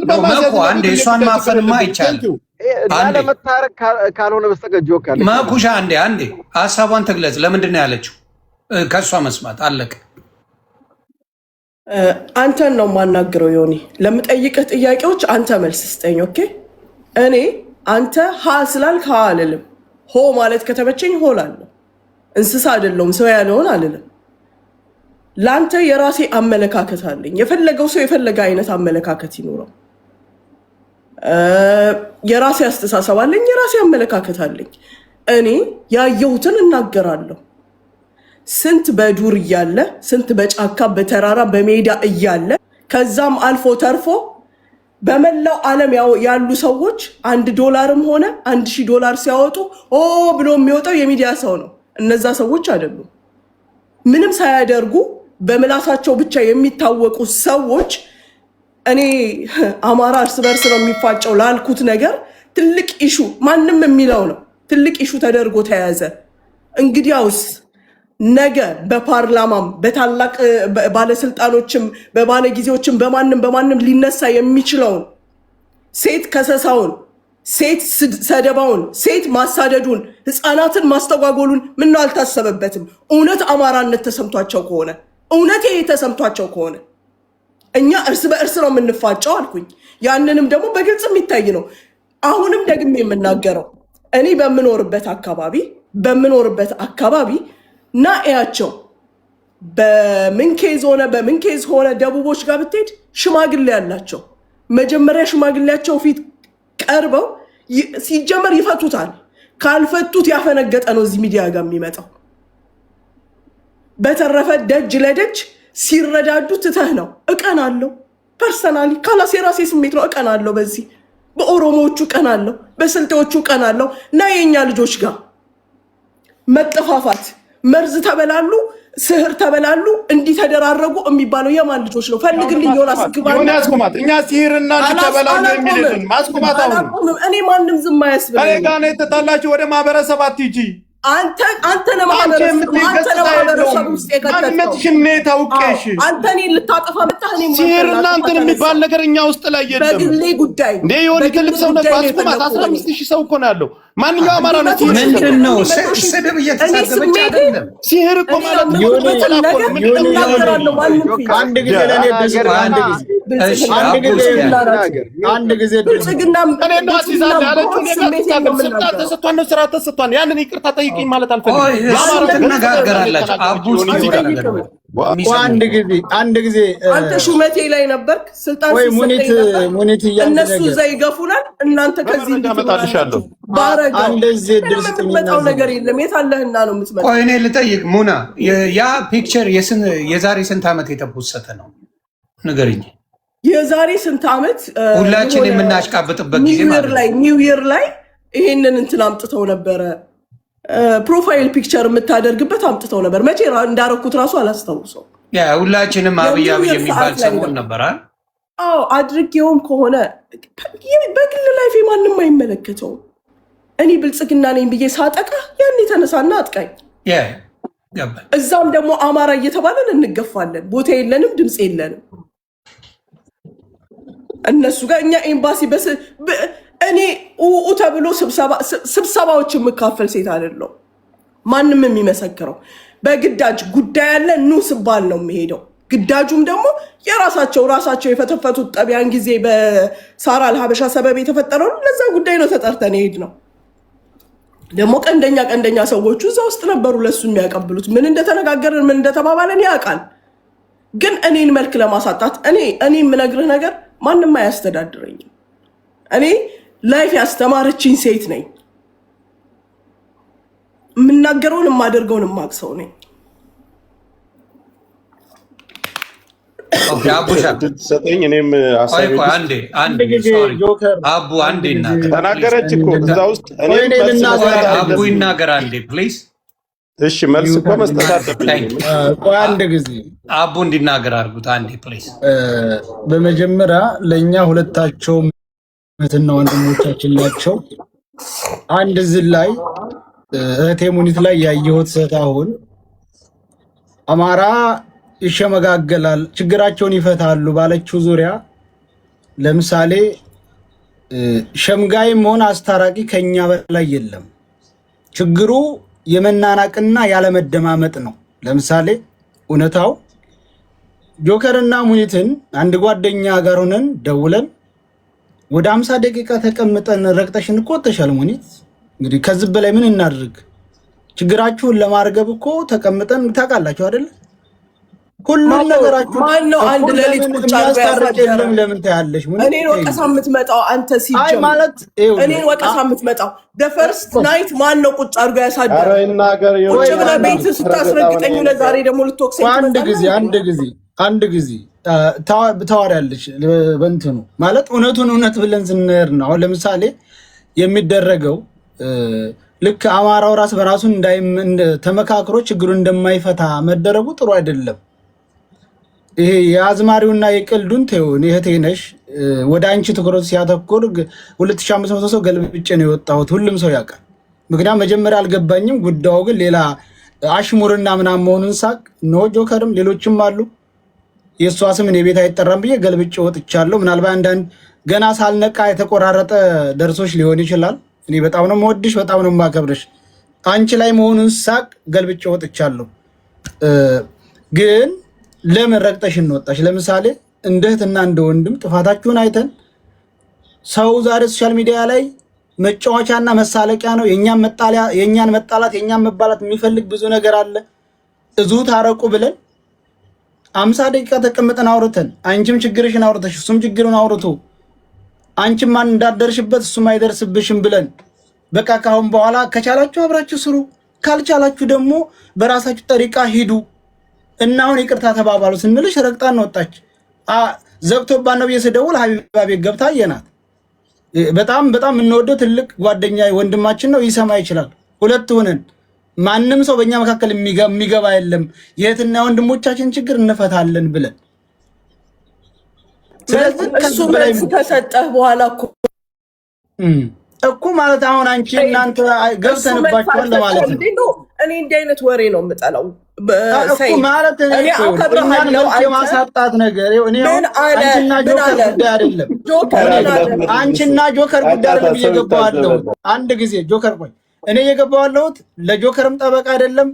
አንዴ እሷን ማፈንማ አይቻልም። ላለመታረቅ ካልሆነ በስተቀር ጆካ ማኩሻ አንዴ ሀሳቧን ትግለጽ። ለምንድን ነው ያለችው? ከእሷ መስማት አለቀ። አንተን ነው የማናግረው ዮኒ። ለምጠይቅህ ጥያቄዎች አንተ መልስ ስጠኝ። ኦኬ? እኔ አንተ ሀ ስላልክ ሀ አልልም። ሆ ማለት ከተመቸኝ ሆ ላለሁ። እንስሳ አይደለሁም፣ ሰው ያለውን አልልም። ለአንተ የራሴ አመለካከት አለኝ። የፈለገው ሰው የፈለገ አይነት አመለካከት ይኖረው። የራሴ አስተሳሰብ አለኝ፣ የራሴ አመለካከት አለኝ። እኔ ያየሁትን እናገራለሁ። ስንት በዱር እያለ ስንት በጫካ በተራራ በሜዳ እያለ ከዛም አልፎ ተርፎ በመላው ዓለም ያሉ ሰዎች $1 ሆነ $1000 ሲያወጡ ኦ ብሎ የሚወጣው የሚዲያ ሰው ነው። እነዛ ሰዎች አይደሉም። ምንም ሳያደርጉ በምላሳቸው ብቻ የሚታወቁ ሰዎች እኔ አማራ እርስ በርስ ነው የሚፋጨው ላልኩት ነገር ትልቅ ኢሹ ማንም የሚለው ነው። ትልቅ ኢሹ ተደርጎ ተያዘ። እንግዲያውስ ነገ በፓርላማም በታላቅ ባለስልጣኖችም በባለጊዜዎችም በማንም ሊነሳ የሚችለውን ሴት ከሰሳውን፣ ሴት ሰደባውን፣ ሴት ማሳደዱን፣ ህፃናትን ማስተጓጎሉን ምነው አልታሰበበትም? እውነት አማራነት ተሰምቷቸው ከሆነ እውነት ይሄ ተሰምቷቸው ከሆነ እኛ እርስ በእርስ ነው የምንፋጨው አልኩኝ። ያንንም ደግሞ በግልጽ የሚታይ ነው። አሁንም ደግሜ የምናገረው እኔ በምኖርበት አካባቢ እና እያቸው በምን ኬዝ ሆነ ደቡቦች ጋር ብትሄድ ሽማግሌ ያላቸው መጀመሪያ ሽማግሌያቸው ፊት ቀርበው ሲጀመር ይፈቱታል። ካልፈቱት ያፈነገጠ ነው እዚህ ሚዲያ ጋር የሚመጣው። በተረፈ ደጅ ለደጅ ሲረዳዱ ትተህ ነው። እቀን አለው ፐርሰናሊ ካላስ የራሴ ስሜት ነው። እቀን አለው በዚህ በኦሮሞዎቹ ቀን አለው፣ በስልጤዎቹ ቀን አለው እና የኛ ልጆች ጋር መጠፋፋት፣ መርዝ ተበላሉ፣ ስህር ተበላሉ፣ እንዲህ ተደራረጉ የሚባለው የማን ልጆች ነው? ፈልግልኝ ዮናስ ግባና ያስቆማት። እኛ ሲህርና ተበላሉ የሚልን ማስቆማት። አሁን እኔ ማንም ዝም አያስብልኝ። እኔ ጋር ነው የተጣላችሁ። ወደ ማህበረሰብ አትሂጂ። አንተ ለማህበረሰብ ውስጥ የከተተው አንተ እኔን ልታጠፋ መጣህ። እኔ ሲህርና እንትን የሚባል ነገር እኛ ውስጥ ላይ የለም። በግሌ ጉዳይ እንደ የሆነ ትልቅ ሰው ነበር። አስቆማት። 15,000 ሰው እኮ ነው ያለው። ማንኛውም አማራ ነው። ምንድን ነው ስድብ እየተሳደበች አይደለም። ሲህር እኮ ማለት ነው። አንድ ጊዜ ለኔ አንድ ጊዜ ስራ ተሰጥቷል። ያንን ይቅርታ ጠይቂኝ ማለት አልፈልግም። ትነጋገራላችሁ። አንድ ጊዜ አንተ ሹመቴ ላይ ነበርክ፣ ስልጣን ሙኒት እነሱ እዛ ይገፉናል፣ እናንተ ከዚህ እንድትመጣልሻለሁ። የምትመጣው ነገር የለም። የት አለህና ነው የምትመጣው? ቆይ እኔ ልጠይቅ ሙና፣ ያ ፒክቸር የዛሬ ስንት ዓመት የተፖሰተ ነው? ንገርኝ። የዛሬ ስንት ዓመት? ሁላችን የምናሽቃብጥበት ጊዜ ማለት ነው። ኒው ይር ላይ ይሄንን እንትን አምጥተው ነበረ፣ ፕሮፋይል ፒክቸር የምታደርግበት አምጥተው ነበር። መቼ እንዳረኩት ራሱ አላስታውሰው። ያ ሁላችንም አብይ የሚባል ሰሞን ነበር። አዎ አድርጌውም ከሆነ በግል ላይፍ ማንም አይመለከተውም። እኔ ብልጽግና ነኝ ብዬ ሳጠቃ ያን የተነሳና አጥቃኝ። እዛም ደግሞ አማራ እየተባለን እንገፋለን። ቦታ የለንም፣ ድምፅ የለንም። እነሱ ጋር እኛ ኤምባሲ እኔ ተብሎ ስብሰባዎች የምካፈል ሴት አይደለሁ። ማንም የሚመሰክረው በግዳጅ ጉዳይ ያለ ኑ ስባል ነው የሚሄደው። ግዳጁም ደግሞ ራሳቸው የፈተፈቱት ጠቢያን ጊዜ በሳራ አልሀበሻ ሰበብ የተፈጠረው ለዛ ጉዳይ ነው ተጠርተን ሄድ ነው። ደግሞ ቀንደኛ ሰዎቹ እዛ ውስጥ ነበሩ ለሱ የሚያቀብሉት። ምን እንደተነጋገርን ምን እንደተባባለን ያውቃል። ግን እኔን መልክ ለማሳጣት እኔ የምነግርህ ነገር ማንም አያስተዳድረኝም። እኔ ላይፍ ያስተማረችኝ ሴት ነኝ። የምናገረውን የማደርገውን የማውቅ ሰው ነኝ። ሰጠኝ እኔም አቡ አንዴ ተናገረች እኮ እዛ ውስጥ አቡ ይናገር አንዴ ፕሊዝ። እሺ መልስ እኮ መስጠት አለብኝ። አንድ ጊዜ አቡ እንዲናገር አድርጉት አንዴ ፕሊዝ። በመጀመሪያ ለእኛ ሁለታቸውም እህትና ወንድሞቻችን ናቸው። አንድ እዚህ ላይ እህቴ ሙኒት ላይ ያየሁት ሰት አሁን አማራ ይሸመጋገላል ችግራቸውን ይፈታሉ ባለችው ዙሪያ ለምሳሌ ሸምጋይም ሆነ አስታራቂ ከኛ በላይ የለም። ችግሩ የመናናቅና ያለመደማመጥ ነው። ለምሳሌ እውነታው ጆከርና ሙኒትን አንድ ጓደኛ ጋር ሆነን ደውለን ወደ 50 ደቂቃ ተቀምጠን ረግጠሽን እኮ ተሻለ ሙኒት እንግዲህ ከዚህ በላይ ምን እናድርግ? ችግራችሁን ለማርገብ እኮ ተቀምጠን ታውቃላችሁ አይደል? ሁሉም ነገራችሁ ማን ነው አንድ ሌሊት ቁጭ አድርገው ለምን ታያለሽ? እኔን ወቀሳ የምትመጣው አንተ ሲጀምር ማለት እኔን ወቀሳ የምትመጣው the first night ማን ነው ቁጭ አድርገው ያሳደረ? ኧረ ይናገር ቁጭ ብለህ ቤት ስታስረግጠኝ ለዛሬ ደግሞ ልትወቅሰኝ አንድ ጊዜ ታወሪያለሽ በእንትኑ ማለት እውነቱን እውነት ብለን ስንሄድ ነው። አሁን ለምሳሌ የሚደረገው ልክ አማራው ራስ በራሱ ተመካክሮ ችግሩን እንደማይፈታ መደረጉ ጥሩ አይደለም። ይሄ የአዝማሪውና የቀልዱን ተይውን እህቴ ነሽ ወደ አንቺ ትኩረት ሲያተኩር 2500 ሰው ገልብጬ ነው የወጣሁት። ሁሉም ሰው ያውቃል። ምክንያቱም መጀመሪያ አልገባኝም ጉዳዩ ግን ሌላ አሽሙርና ምናምን መሆኑን ሳቅ ነው። ጆከርም ሌሎችም አሉ የእሷ ስም እኔ ቤት አይጠራም ብዬ ገልብጬ ወጥቻለሁ። ምናልባት አንዳንድ ገና ሳልነቃ የተቆራረጠ ደርሶች ሊሆን ይችላል። እኔ በጣም ነው የምወድሽ፣ በጣም ነው የማከብርሽ። አንቺ ላይ መሆኑን ሳቅ ገልብጬ ወጥቻለሁ። ግን ለምን ረግጠሽን ወጣሽ? ለምሳሌ እንደ እህትና እንደ ወንድም ጥፋታችሁን አይተን ሰው ዛሬ ሶሻል ሚዲያ ላይ መጫወቻና መሳለቂያ ነው። የእኛን መጣላት የእኛን መባላት የሚፈልግ ብዙ ነገር አለ። እዙ ታረቁ ብለን 50 ደቂቃ ተቀምጠን አውርተን አንቺም ችግርሽን አውርተሽ እሱም ችግሩን አውርቶ አንቺም ማን እንዳደርሽበት እሱም አይደርስብሽም ብለን በቃ ካሁን በኋላ ከቻላችሁ አብራችሁ ስሩ፣ ካልቻላችሁ ደግሞ በራሳችሁ ጠሪቃ ሂዱ እና አሁን ይቅርታ ተባባሉ ስንልሽ ረግጣን ወጣች። ዘግቶባን ነው ስደውል ሀቢባ ቤት ገብታ አየናት። በጣም የምንወደው ትልቅ ጓደኛ ወንድማችን ነው፣ ይሰማ ይችላል። ሁለት ሆነን ማንም ሰው በእኛ መካከል የሚገባ የለም የእህትና ወንድሞቻችን ችግር እንፈታለን ብለን ስለዚህ እሱ መልስ ከሰጠህ በኋላ እኮ ማለት አሁን አንቺ እናንተ ገብተንባችኋል ለማለት ነው። እኔ እንዲህ አይነት ወሬ ነው የምጠላው ማለት የማሳጣት ነገር አንቺና ጆከር ጉዳይ አይደለም። አንቺና ጆከር ጉዳይ አይደለም እየገባሁ ያለሁት። አንድ ጊዜ ጆከር ቆይ እኔ እየገባሁ ያለሁት ለጆከርም ጠበቃ አይደለም፣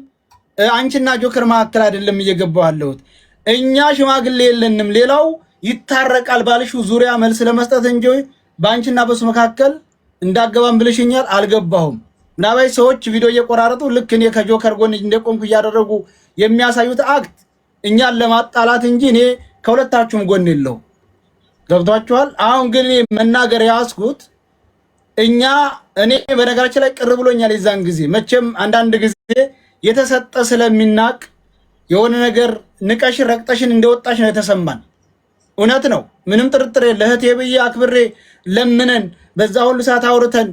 አንቺና ጆከር መካከል አይደለም እየገባሁ ያለሁት። እኛ ሽማግሌ የለንም፣ ሌላው ይታረቃል ባልሽው ዙሪያ መልስ ለመስጠት እንጂ በአንቺና በሱ መካከል እንዳገባም ብለሽኛል፣ አልገባሁም። ምናባይ ሰዎች ቪዲዮ እየቆራረጡ ልክ እኔ ከጆከር ጎን እንደቆምኩ እያደረጉ የሚያሳዩት አክት እኛን ለማጣላት እንጂ እኔ ከሁለታችሁም ጎን የለው። ገብቷችኋል? አሁን ግን መናገር ያስኩት እኔ በነገራችን ላይ ቅር ብሎኛል። የዛን ጊዜ መቼም አንዳንድ ጊዜ የተሰጠ ስለሚናቅ የሆነ ነገር ንቀሽ ረግጠሽን እንደወጣሽ ነው የተሰማን። እውነት ነው፣ ምንም ጥርጥር የለ። እህቴ ብዬ አክብሬ ለምነን በዛ ሁሉ ሰዓት አውርተን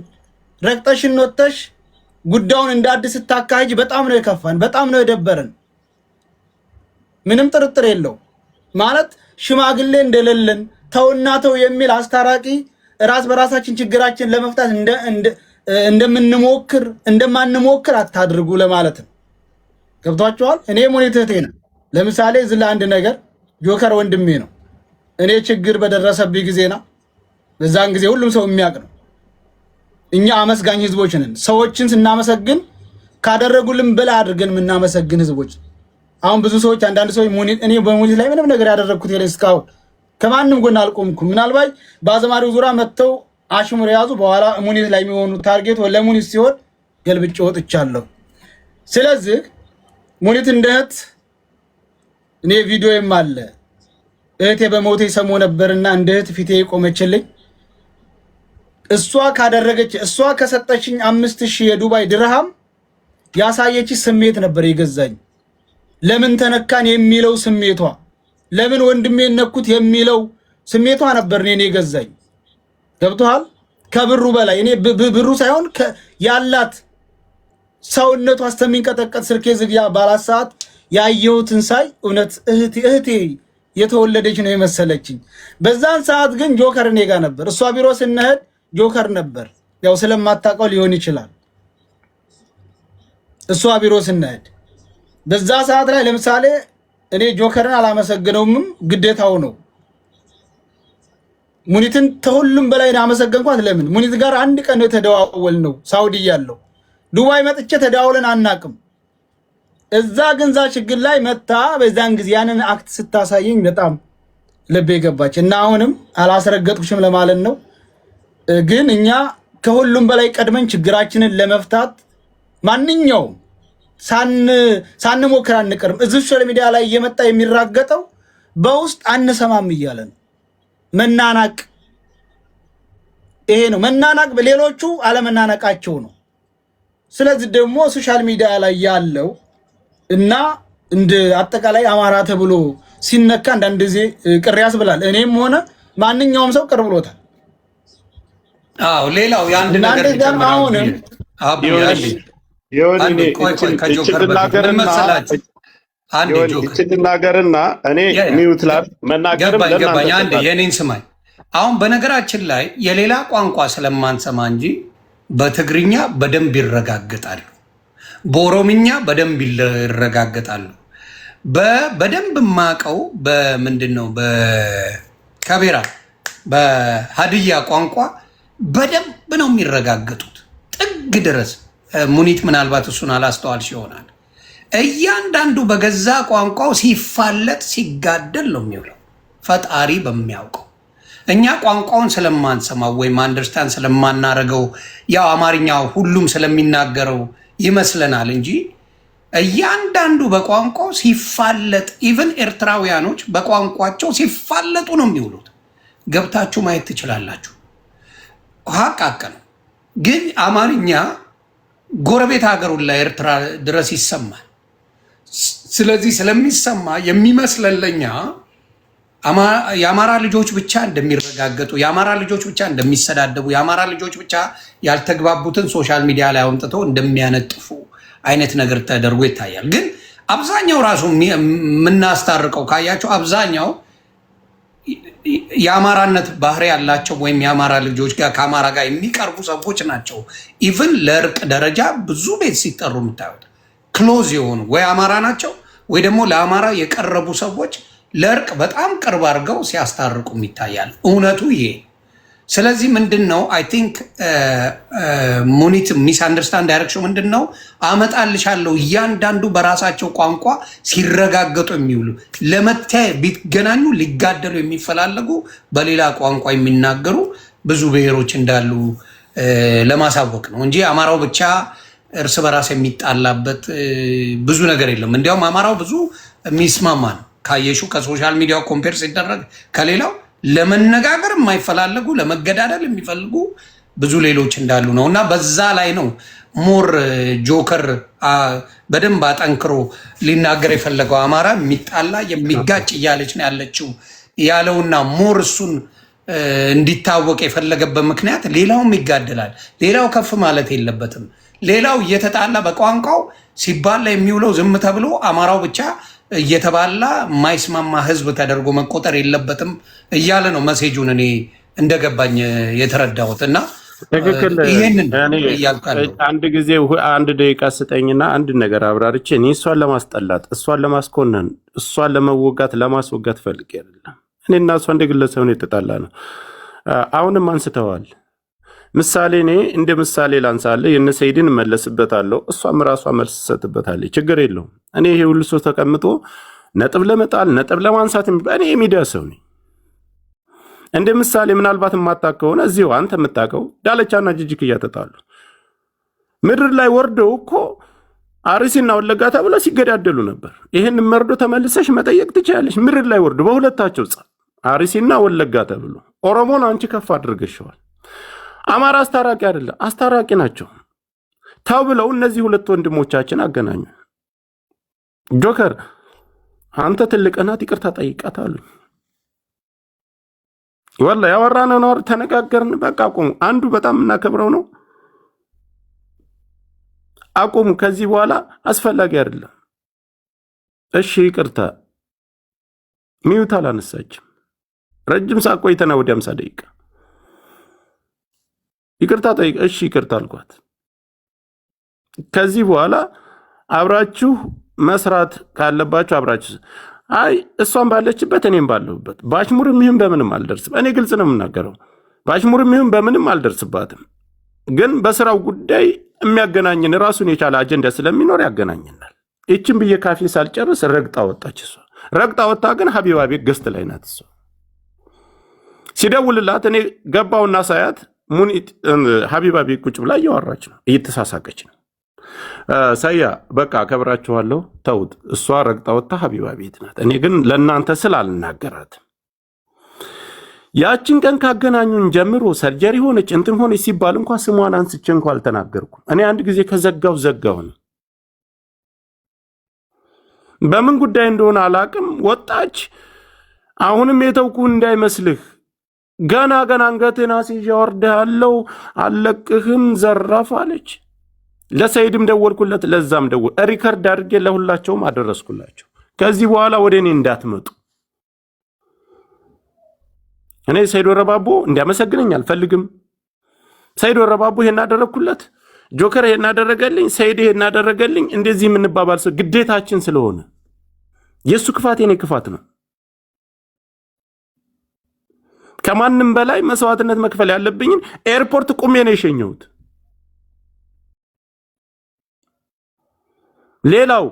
ረግጠሽን ወጥተሽ ጉዳዩን እንደ አዲስ ስታካሂጅ በጣም ነው የከፋን፣ በጣም ነው የደበረን። ምንም ጥርጥር የለው። ማለት ሽማግሌ እንደሌለን ተውና ተው የሚል አስታራቂ ራስ በራሳችን ችግራችን ለመፍታት እንደማንሞክር አታድርጉ ለማለት ነው። ገብቷችኋል? እኔ ሙኒት እህቴ ነው። ለምሳሌ እዚህ ለአንድ ነገር ጆከር ወንድሜ ነው። እኔ ችግር በደረሰብኝ ጊዜና በዛን ጊዜ ሁሉም ሰው የሚያውቅ ነው። እኛ አመስጋኝ ህዝቦች ነን። ሰዎችን ስናመሰግን ካደረጉልን በላይ አድርገን የምናመሰግን ህዝቦች። አሁን ብዙ ሰዎች አንዳንድ ሰዎች እኔ በሙኒት ላይ ምንም ነገር ያደረግኩት የለ፣ እስካሁን ከማንም ጎን አልቆምኩም። ምናልባት በአዝማሪው ዙሪያ መጥተው አሽሙር የያዙ በኋላ ሙኒት ላይ የሚሆኑ ታርጌት ለሙኒት ሲሆን ገልብጬ ወጥቻለሁ። ስለዚህ ሙኒት እንደህት እኔ ቪዲዮም አለ እህቴ በሞቴ ሰሞ ነበርና እንደህት ፊቴ ቆመችልኝ። እሷ ካደረገች እሷ ከሰጠችኝ 5000 የዱባይ ድርሃም ያሳየች ስሜት ነበር የገዛኝ። ለምን ተነካን የሚለው ስሜቷ፣ ለምን ወንድሜ ነኩት የሚለው ስሜቷ ነበር እኔ የገዛኝ። ገብቶሃል? ከብሩ በላይ እኔ ብሩ ሳይሆን ያላት ሰውነቷ አስተሚንቀጠቀጥ ስልኬ ዝግያ ባላት ሰዓት ያየሁትን ሳይ እውነት እህቴ የተወለደች ነው የመሰለችኝ። በዛን ሰዓት ግን ጆከር እኔ ጋር ነበር። እሷ ቢሮ ስንሄድ ጆከር ነበር። ያው ስለማታውቀው ሊሆን ይችላል። እሷ ቢሮ ስንሄድ በዛ ሰዓት ላይ ለምሳሌ እኔ ጆከርን አላመሰግነውም፣ ግዴታው ነው። ሙኒትን ተሁሉም በላይ አመሰገንኳት። ለምን ሙኒት ጋር አንድ ቀን ነው የተደዋወል ነው ሳውዲ ያለው። ዱባይ መጥቼ ተደዋውለን አናቅም። እዛ ግንዛ ችግር ላይ መታ በዛን ጊዜ ያንን አክት ስታሳየኝ በጣም ልቤ ገባች እና አሁንም አላስረገጥኩሽም ለማለት ነው። ግን እኛ ከሁሉም በላይ ቀድመን ችግራችንን ለመፍታት ማንኛውም ሳንሞክር አንቀርም። እዚህ ሶሻል ሚዲያ ላይ እየመጣ የሚራገጠው በውስጥ አንሰማም እያለ ነው። መናናቅ ይሄ ነው መናናቅ፣ በሌሎቹ አለመናናቃቸው ነው። ስለዚህ ደግሞ ሶሻል ሚዲያ ላይ ያለው እና እንደ አጠቃላይ አማራ ተብሎ ሲነካ አንዳንድ ጊዜ ቅር ያስብላል። እኔም ሆነ ማንኛውም ሰው ቅር ብሎታል። አዎ ሌላው የአንድ ነገር አሁንም ይችልናገርና እኔ ሚውትላር መናገርም ለናንተ የኔን ስማኝ። አሁን በነገራችን ላይ የሌላ ቋንቋ ስለማንሰማ እንጂ በትግርኛ በደንብ ይረጋገጣሉ፣ በኦሮምኛ በደንብ ይረጋገጣሉ። በደንብ ማቀው በምንድነው በከቤራ በሀድያ ቋንቋ በደንብ ነው የሚረጋገጡት ጥግ ድረስ። ሙኒት ምናልባት እሱን አላስተዋልሽ ይሆናል። እያንዳንዱ በገዛ ቋንቋው ሲፋለጥ ሲጋደል ነው የሚውለው፣ ፈጣሪ በሚያውቀው። እኛ ቋንቋውን ስለማንሰማው ወይም አንደርስታንድ ስለማናረገው ያው አማርኛው ሁሉም ስለሚናገረው ይመስለናል እንጂ እያንዳንዱ በቋንቋው ሲፋለጥ፣ ኢቭን ኤርትራውያኖች በቋንቋቸው ሲፋለጡ ነው የሚውሉት። ገብታችሁ ማየት ትችላላችሁ። ሀቅ ነው። ግን አማርኛ ጎረቤት ሀገሩን ላይ ኤርትራ ድረስ ይሰማል። ስለዚህ ስለሚሰማ የሚመስለን ለኛ የአማራ ልጆች ብቻ እንደሚረጋገጡ፣ የአማራ ልጆች ብቻ እንደሚሰዳደቡ፣ የአማራ ልጆች ብቻ ያልተግባቡትን ሶሻል ሚዲያ ላይ አውጥተው እንደሚያነጥፉ አይነት ነገር ተደርጎ ይታያል። ግን አብዛኛው ራሱ የምናስታርቀው ካያቸው አብዛኛው የአማራነት ባህሪ ያላቸው ወይም የአማራ ልጆች ጋር ከአማራ ጋር የሚቀርቡ ሰዎች ናቸው። ኢቭን ለእርቅ ደረጃ ብዙ ቤት ሲጠሩ የምታዩት ክሎዝ የሆኑ ወይ አማራ ናቸው ወይ ደግሞ ለአማራ የቀረቡ ሰዎች ለእርቅ በጣም ቅርብ አድርገው ሲያስታርቁም ይታያል። እውነቱ ይሄ። ስለዚህ ምንድን ነው አይ ቲንክ ሙኒት ሚስ አንደርስታንድ ዳይሬክሽን ምንድን ነው አመጣልሻለሁ። እያንዳንዱ በራሳቸው ቋንቋ ሲረጋገጡ የሚውሉ ለመታየ ቢገናኙ ሊጋደሉ የሚፈላለጉ በሌላ ቋንቋ የሚናገሩ ብዙ ብሔሮች እንዳሉ ለማሳወቅ ነው እንጂ አማራው ብቻ እርስ በራስ የሚጣላበት ብዙ ነገር የለም። እንዲያውም አማራው ብዙ የሚስማማ ነው። ካየሹ ከሶሻል ሚዲያው ኮምፔር ሲደረግ ከሌላው ለመነጋገር የማይፈላለጉ ለመገዳደል የሚፈልጉ ብዙ ሌሎች እንዳሉ ነው። እና በዛ ላይ ነው ሞር ጆከር በደንብ አጠንክሮ ሊናገር የፈለገው አማራ የሚጣላ የሚጋጭ እያለች ነው ያለችው ያለውና ሞር እሱን እንዲታወቅ የፈለገበት ምክንያት ሌላውም ይጋደላል። ሌላው ከፍ ማለት የለበትም። ሌላው እየተጣላ በቋንቋው ሲባላ የሚውለው ዝም ተብሎ አማራው ብቻ እየተባላ የማይስማማ ህዝብ ተደርጎ መቆጠር የለበትም እያለ ነው መሴጁን እኔ እንደገባኝ የተረዳሁት። እና ይህንን አንድ ጊዜ አንድ ደቂቃ ስጠኝና አንድ ነገር አብራርቼ እኔ እሷን ለማስጠላት እሷን ለማስኮነን እሷን ለመወጋት ለማስወጋት ፈልጌ አይደለም። እኔና እሷ እንደ ግለሰብ ነው የተጣላ ነው። አሁንም አንስተዋል። ምሳሌ እኔ እንደ ምሳሌ ላንሳለ የነ ሰይድን መለስበታለሁ፣ እሷም ራሷ መልስ ትሰጥበታለች። ችግር የለውም። እኔ ይሄ ሁሉ ሰው ተቀምጦ ነጥብ ለመጣል ነጥብ ለማንሳት እኔ የሚዲያ ሰው ነኝ። እንደ ምሳሌ ምናልባት የማታውቅ ከሆነ እዚሁ አንተ የምታውቀው ዳለቻና ጅጅክ እያተጣሉ ምድር ላይ ወርደው እኮ አርሲና ወለጋ ተብለው ሲገዳደሉ ነበር። ይህን መርዶ ተመልሰሽ መጠየቅ ትችላለሽ። ምድር ላይ ወርዶ በሁለታቸው ጻ አርሲና ወለጋ ተብሎ ኦሮሞን አንቺ ከፍ አድርገሽዋል። አማራ አስታራቂ አይደለም፣ አስታራቂ ናቸው ተብለው እነዚህ ሁለት ወንድሞቻችን አገናኙ። ጆከር አንተ ትልቅ ናት፣ ይቅርታ ጠይቃት አሉኝ። ወላሂ ያወራነው ነው፣ ተነጋገርን። በቃ አቁሙ። አንዱ በጣም እናከብረው ነው፣ አቁሙ። ከዚህ በኋላ አስፈላጊ አይደለም። እሺ ይቅርታ። ሚዩት አላነሳችም። ረጅም ሰዓት ቆይተና ወደ 50 ደቂቃ ይቅርታ ጠይቅ። እሺ ይቅርታ አልኳት። ከዚህ በኋላ አብራችሁ መስራት ካለባችሁ አብራችሁ። አይ እሷን ባለችበት እኔም ባለሁበት፣ ባሽሙርም ይሁን በምንም አልደርስም። እኔ ግልጽ ነው የምናገረው። ባሽሙርም ይሁን በምንም አልደርስባትም። ግን በስራው ጉዳይ የሚያገናኝን ራሱን የቻለ አጀንዳ ስለሚኖር ያገናኘናል። ይችን ብዬ ካፌ ሳልጨርስ ረግጣ ወጣች። እሷ ረግጣ ወጣ። ግን ሀቢባ ቤት ገስት ላይ ናት። እሷ ሲደውልላት እኔ ገባውና ሳያት ሙኒት ሀቢባ ቤት ቁጭ ብላ እያወራች ነው፣ እየተሳሳቀች ነው። ሳያ በቃ አከብራችኋለሁ፣ ተውት። እሷ ረግጣ ወጣ ሀቢባ ቤት ናት። እኔ ግን ለእናንተ ስላልናገራት ያችን ቀን ካገናኙን ጀምሮ ሰርጀሪ ሆነች እንትን ሆነች ሲባል እንኳ ስሟን አንስቼ እንኳ አልተናገርኩም። እኔ አንድ ጊዜ ከዘጋው ነው። በምን ጉዳይ እንደሆነ አላቅም። ወጣች። አሁንም የተውኩ እንዳይመስልህ፣ ገና አንገትህን አስይዤ አወርድሃለሁ፣ አለቅህም፣ ዘራፍ አለች። ለሰይድም ደወልኩለት፣ ለዛም ሪከርድ አድርጌ ለሁላቸውም አደረስኩላቸው። ከዚህ በኋላ ወደ እኔ እንዳትመጡ። እኔ ሰይድ ወረባቦ እንዲያመሰግነኝ አልፈልግም። ሰይድ ወረባቦ ይሄን አደረግኩለት፣ ጆከር ይሄን አደረገልኝ፣ ሰይድ ይሄን አደረገልኝ፣ እንደዚህ የምንባባል ሰው ግዴታችን ስለሆነ የእሱ ክፋት የኔ ክፋት ነው። ከማንም በላይ መስዋዕትነት መክፈል ያለብኝን ኤርፖርት ቁሜ ነው የሸኘሁት። ሌላው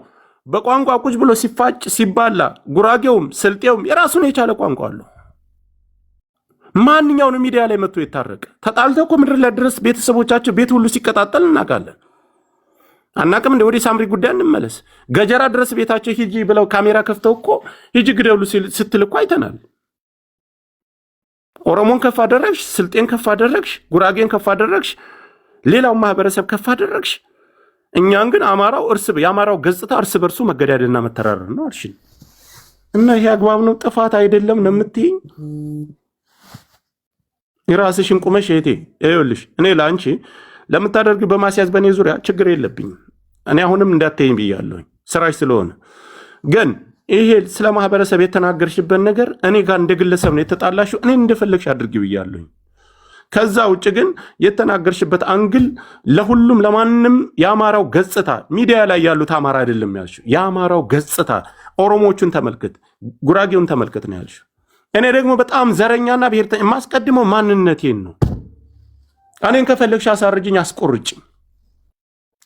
በቋንቋ ቁጭ ብሎ ሲፋጭ ሲባላ፣ ጉራጌውም ስልጤውም የራሱን የቻለ ቋንቋ አለው። ማንኛውን ሚዲያ ላይ መጥቶ የታረቀ ተጣልተው እኮ ምድር ላይ ድረስ ቤተሰቦቻቸው ቤት ሁሉ ሲቀጣጠል እናውቃለን። አናቅም? እንደ ወደ ሳምሪ ጉዳይ እንመለስ። ገጀራ ድረስ ቤታቸው ሂጂ ብለው ካሜራ ከፍተው እኮ ሂጂ ግደሉ ስትል እኮ አይተናል። ኦሮሞን ከፍ አደረግሽ፣ ስልጤን ከፍ አደረግሽ፣ ጉራጌን ከፍ አደረግሽ፣ ሌላው ማህበረሰብ ከፍ አደረግሽ። እኛን ግን የአማራው ገጽታ እርስ በርሱ መገዳደልና መተራረር ነው አልሽን እና ይሄ አግባብ ነው? ጥፋት አይደለም ነው የምትይኝ? የራስሽን ቁመሽ እህቴ፣ ይኸውልሽ እኔ ለአንቺ ለምታደርግ በማስያዝ በእኔ ዙሪያ ችግር የለብኝም። እኔ አሁንም እንዳትይኝ ብያለሁኝ ስራሽ ስለሆነ። ግን ይሄ ስለ ማህበረሰብ የተናገርሽበት ነገር እኔ ጋር እንደ ግለሰብ ነው የተጣላሽው። እኔ እንደፈለግሽ አድርጊ ብያለሁኝ። ከዛ ውጭ ግን የተናገርሽበት አንግል ለሁሉም ለማንም የአማራው ገጽታ ሚዲያ ላይ ያሉት አማራ አይደለም ያልሽው፣ የአማራው ገጽታ ኦሮሞቹን ተመልከት፣ ጉራጌውን ተመልከት ነው ያልሽው። እኔ ደግሞ በጣም ዘረኛና ብሔርተኛ የማስቀድመው ማንነቴን ነው። እኔን ከፈለግሽ አሳርጅኝ፣ አስቆርጭኝ።